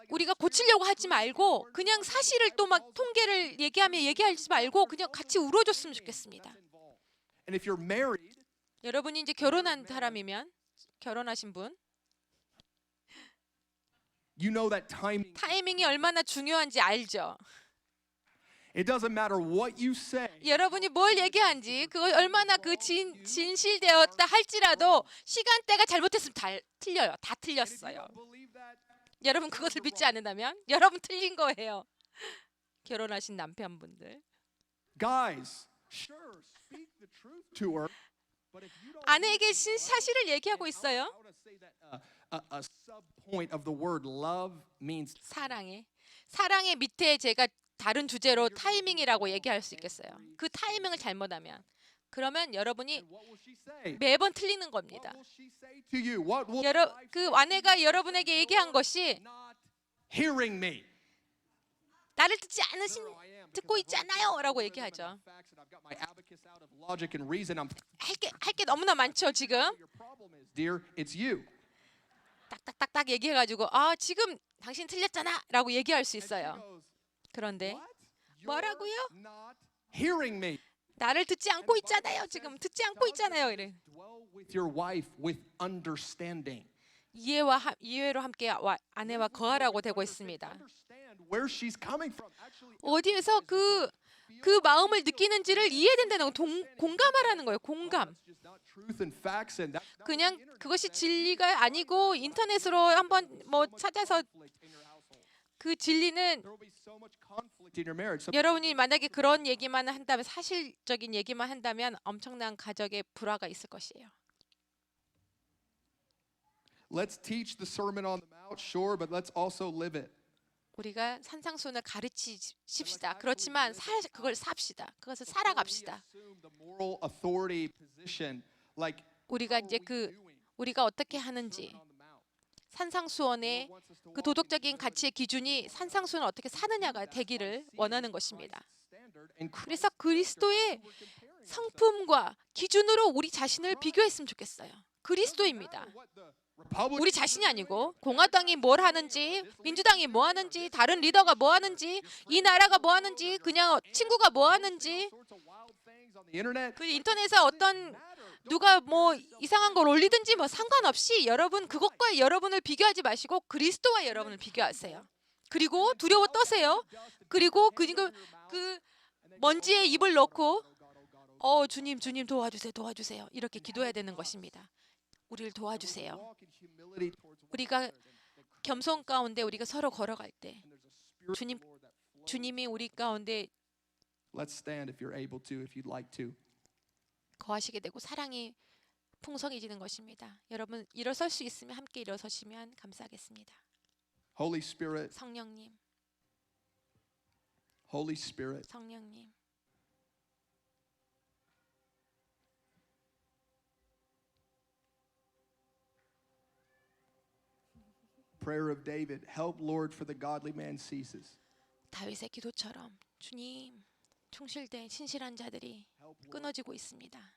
우리가 고치려고 하지 말고 그냥 사실을 또 막 통계를 얘기하지 말고 그냥 같이 울어줬으면 좋겠습니다. And if you're married, 여러분이 이제 결혼한 사람이면 결혼하신 분 you know that timing. 타이밍이 얼마나 중요한지 알죠. It doesn't matter what you say. 여러분이 뭘 얘기한지 그거 얼마나 그 진실되었다 할지라도 시간대가 잘못했으면 다 틀려요. 다 틀렸어요. Believe that. 여러분 그것을 믿지 않는다면 여러분 틀린 거예요. 결혼하신 남편분들 Guys, sure, speak the truth to her. But if you don't 아내에게 사실을 얘기하고 있어요. I want to say that a sub point of the word love means 사랑의 밑에 제가 다른 주제로 타이밍이라고 얘기할 수 있겠어요. 그 타이밍을 잘못하면 그러면 여러분이 What will she say? 매번 틀리는 What 겁니다. will she say to you? What will 그 아내가 여러분에게 얘기한 것이 not hearing me? 나를 듣지 않으신 No, I am, 듣고 because 있지 I've 않아요 looked 라고 at 얘기하죠. the facts and I've got my abacus out of logic and reason. I'm 할 게 너무나 많죠. 지금 your problem is, dear, it's you. 딱딱딱딱 얘기해가지고 아 지금 당신 틀렸잖아 라고 얘기할 수 And she 있어요. goes, 그런데 what? 뭐라고요? You're not hearing me. 나를 듣지 않고 있잖아요. 지금 듣지 않고 있잖아요. 이래. Dwell with your wife with understanding. 이해로 함께 아내와 거하라고 되고 있습니다. Understand where she's coming from. Actually, 어디에서 그 마음을 느끼는지를 이해된다는 거 공감하라는 거예요. 공감. that's just not truth and facts, and that's not 그냥 그것이 진리가 아니고 인터넷으로 한번 뭐 찾아서 conflict in your household. 그 진리는 There will be so much conflict in your marriage. Some 여러분이 만약에 그런 얘기만 한다면 사실적인 얘기만 한다면 엄청난 가정의 불화가 있을 것이에요. Let's teach the Sermon on the Mount, sure, but let's also live it. 우리가 산상수훈을 가르치십시다. 그렇지만 그걸 삽시다. 그것을 살아갑시다. Assume the moral authority position, like 우리가 이제 우리가 어떻게 하는지 산상수원의 그 도덕적인 가치의 기준이 산상수원을 어떻게 사느냐가 되기를 원하는 것입니다. 그래서 그리스도의 성품과 기준으로 우리 자신을 비교했으면 좋겠어요. 그리스도입니다. 우리 자신이 아니고 공화당이 뭘 하는지, 민주당이 뭐 하는지, 다른 리더가 뭐 하는지, 이 나라가 뭐 하는지, 그냥 친구가 뭐 하는지, 그 인터넷에 어떤 누가 뭐 이상한 걸 올리든지 뭐 상관없이 여러분 그것과 여러분을 비교하지 마시고 그리스도와 여러분을 비교하세요. 그리고 두려워 떠세요. 그리고 그 먼지에 입을 넣고 주님 도와주세요. 이렇게 기도해야 되는 것입니다. 우리를 도와주세요. 우리가 겸손 가운데 우리가 서로 걸어갈 때 주님이 우리 가운데 Let's stand if you're able to, if you'd like to. 거하시게 되고 사랑이 풍성해지는 것입니다. 여러분 일어설 수 있으면 함께 일어서시면 감사하겠습니다. Holy Spirit, 성령님, Holy Spirit, 성령님. prayer of David, help Lord for the godly man ceases. 다윗의 기도처럼 주님 충실된 신실한 자들이 끊어지고 있습니다.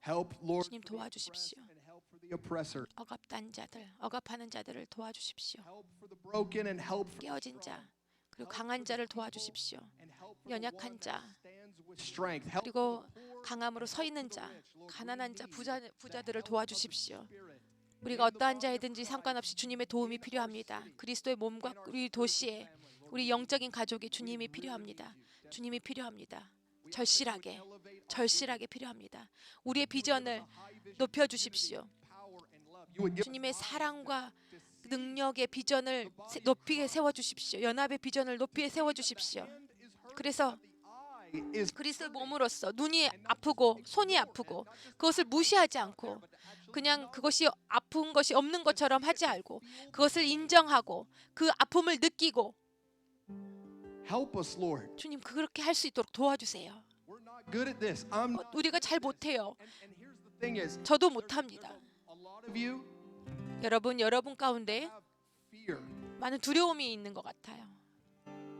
Help Lord 주님 도와주십시오. and help for the oppressor. 억압단 자들, 억압하는 자들을 도와주십시오. Help for the broken and help for 깨어진 자, 그리고 강한 자를 도와주십시오. and help for the 연약한 one 자, that stands with strength. Help 그리고 강함으로 서 있는 자, 가난한 자, 부자들을 도와주십시오. 우리가 어떠한 자이든지 상관없이 주님의 도움이 필요합니다. 그리스도의 몸과 우리 도시에 우리 영적인 가족이 주님이 필요합니다. 주님이 필요합니다. 절실하게 필요합니다. 우리의 비전을 높여 주십시오. 주님의 사랑과 능력의 비전을 높이 세워 주십시오. 연합의 비전을 높이 세워 주십시오. 그래서 그리스도의 몸으로서 눈이 아프고 손이 아프고 그것을 무시하지 않고 그냥 그것이 아픈 것이 없는 것처럼 하지 않고 그것을 인정하고 그 아픔을 느끼고 Help us, Lord. 주님 그렇게 할 수 있도록 도와주세요. We're not good at this. I'm not. 우리가 잘 못해요. And here's the thing is, 저도 못합니다. a lot of you 여러분 가운데 have fear. 많은 두려움이 있는 것 같아요.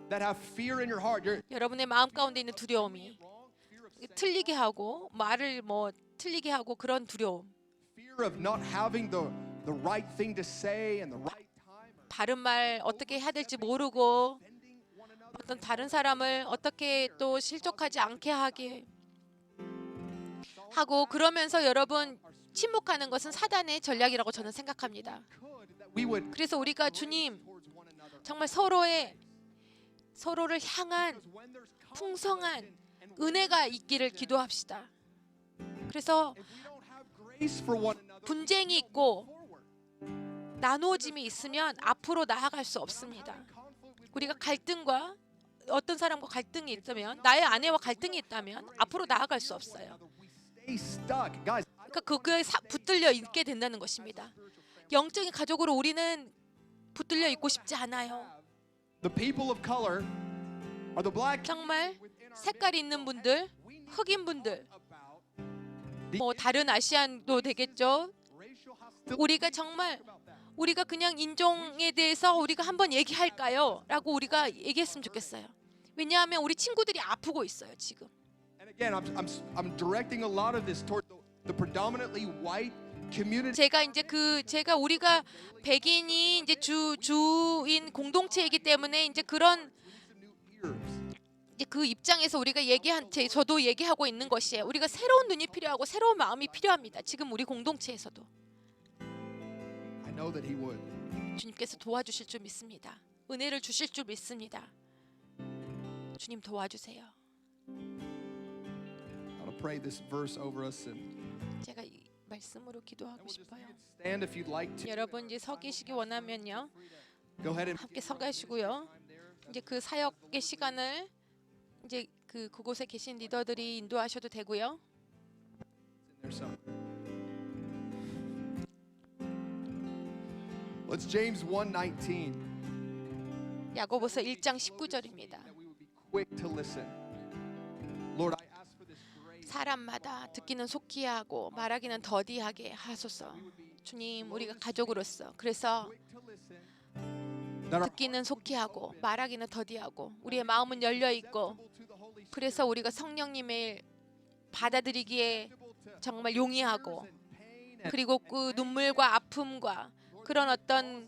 That have fear in your heart. You're 여러분의 마음 가운데 있는 두려움이 wrong. Fear of 틀리게 하고 말을 뭐 틀리게 하고 그런 두려움, fear of not having the right thing to say and the right time. Or 바른 말 어떻게 해야 될지 모르고 offending one another. 어떤 다른 사람을 어떻게 또 실족하지 않게 하게 하고 그러면서 여러분 침묵하는 것은 사단의 전략이라고 저는 생각합니다. Could that we would 그래서 우리가 주님 towards one another. 정말 서로를 향한 When there's 풍성한 은혜가 있기를 기도합시다. 그래서 if we don't have grace for one another, 분쟁이 있고 forward. 나누어짐이 있으면 앞으로 나아갈 수 없습니다. Conflict with 우리가 갈등과 어떤 사람과 갈등이 있다면 나의 아내와 갈등이 있다면 앞으로 나아갈 수 없어요. we stay stuck. Guys, 그러니까 그거에 붙들려 있게 된다는 것입니다. 영적인 가족으로 우리는 붙들려 있고 싶지 않아요. The people of color are the black 정말 색깔이 있는 분들, 흑인 분들, the 뭐 다른 아시안도 되겠죠. racial hostility. 우리가 정말 우리가 그냥 인종에 대해서 우리가 한번 얘기할까요? 라고 우리가 얘기했으면 좋겠어요. 왜냐하면 우리 친구들이 아프고 있어요 지금. And again, I'm directing a lot of this toward the predominantly white community. 제가 우리가 백인이 이제 주인 공동체이기 때문에 이제 그런 이제 그 입장에서 우리가 저도 얘기하고 있는 것이에요. 우리가 새로운 눈이 필요하고 새로운 마음이 필요합니다. 지금 우리 공동체에서도 I know that He would. 주님께서 도와주실 줄 믿습니다. 은혜를 주실 줄 믿습니다. 주님 도와주세요. I'll pray this verse over us, and 제가 이 말씀으로 기도하고 we'll just 싶어요. stand if you'd like to. 여러분 이제 서 계시기 원하면요. Go ahead and 함께 서 가시고요. 이제 그 사역의 시간을 이제 그곳에 계신 리더들이 인도하셔도 되고요. there somewhere. Let's James 1:19. 야고보서 1장 19절입니다. That we would be quick to listen. Lord, I ask for this grace. 사람마다 듣기는 속히 하고 말하기는 더디하게 하소서. 주님, 우리가 가족으로서 그래서 Quick to listen. That our 듣기는 속히 하고 말하기는 더디하고 우리의 마음은 열려 있고 acceptable to the Holy Spirit. 그래서 우리가 성령님을 받아들이기에 정말 용이하고 Pain and 그리고 그 눈물과 아픔과 그런 어떤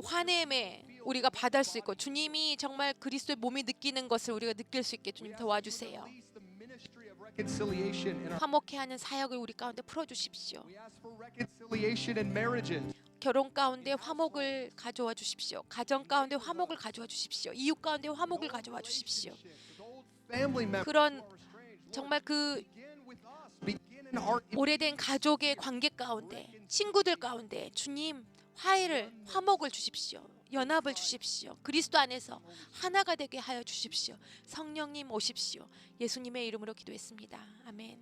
화냄에 우리가 받을 수 있고 주님이 정말 그리스도의 몸이 느끼는 것을 우리가 느낄 수 있게 주님 도와주세요. release the ministry of reconciliation in our. 화목해 하는 사역을 우리 가운데 풀어 주십시오. We ask for reconciliation in marriages. 결혼 가운데 화목을 가져와 주십시오. 가정 가운데 화목을 가져와 주십시오. 이웃 가운데 화목을 가져와 주십시오. With old family members 그런 who are estranged. 정말 그 Begin with us. Begin in our 오래된 가족의 관계 가운데 친구들 가운데 주님 화목을 주십시오. 연합을 주십시오. 그리스도 안에서 하나가 되게 하여 주십시오. 성령님 오십시오. 예수님의 이름으로 기도했습니다. 아멘.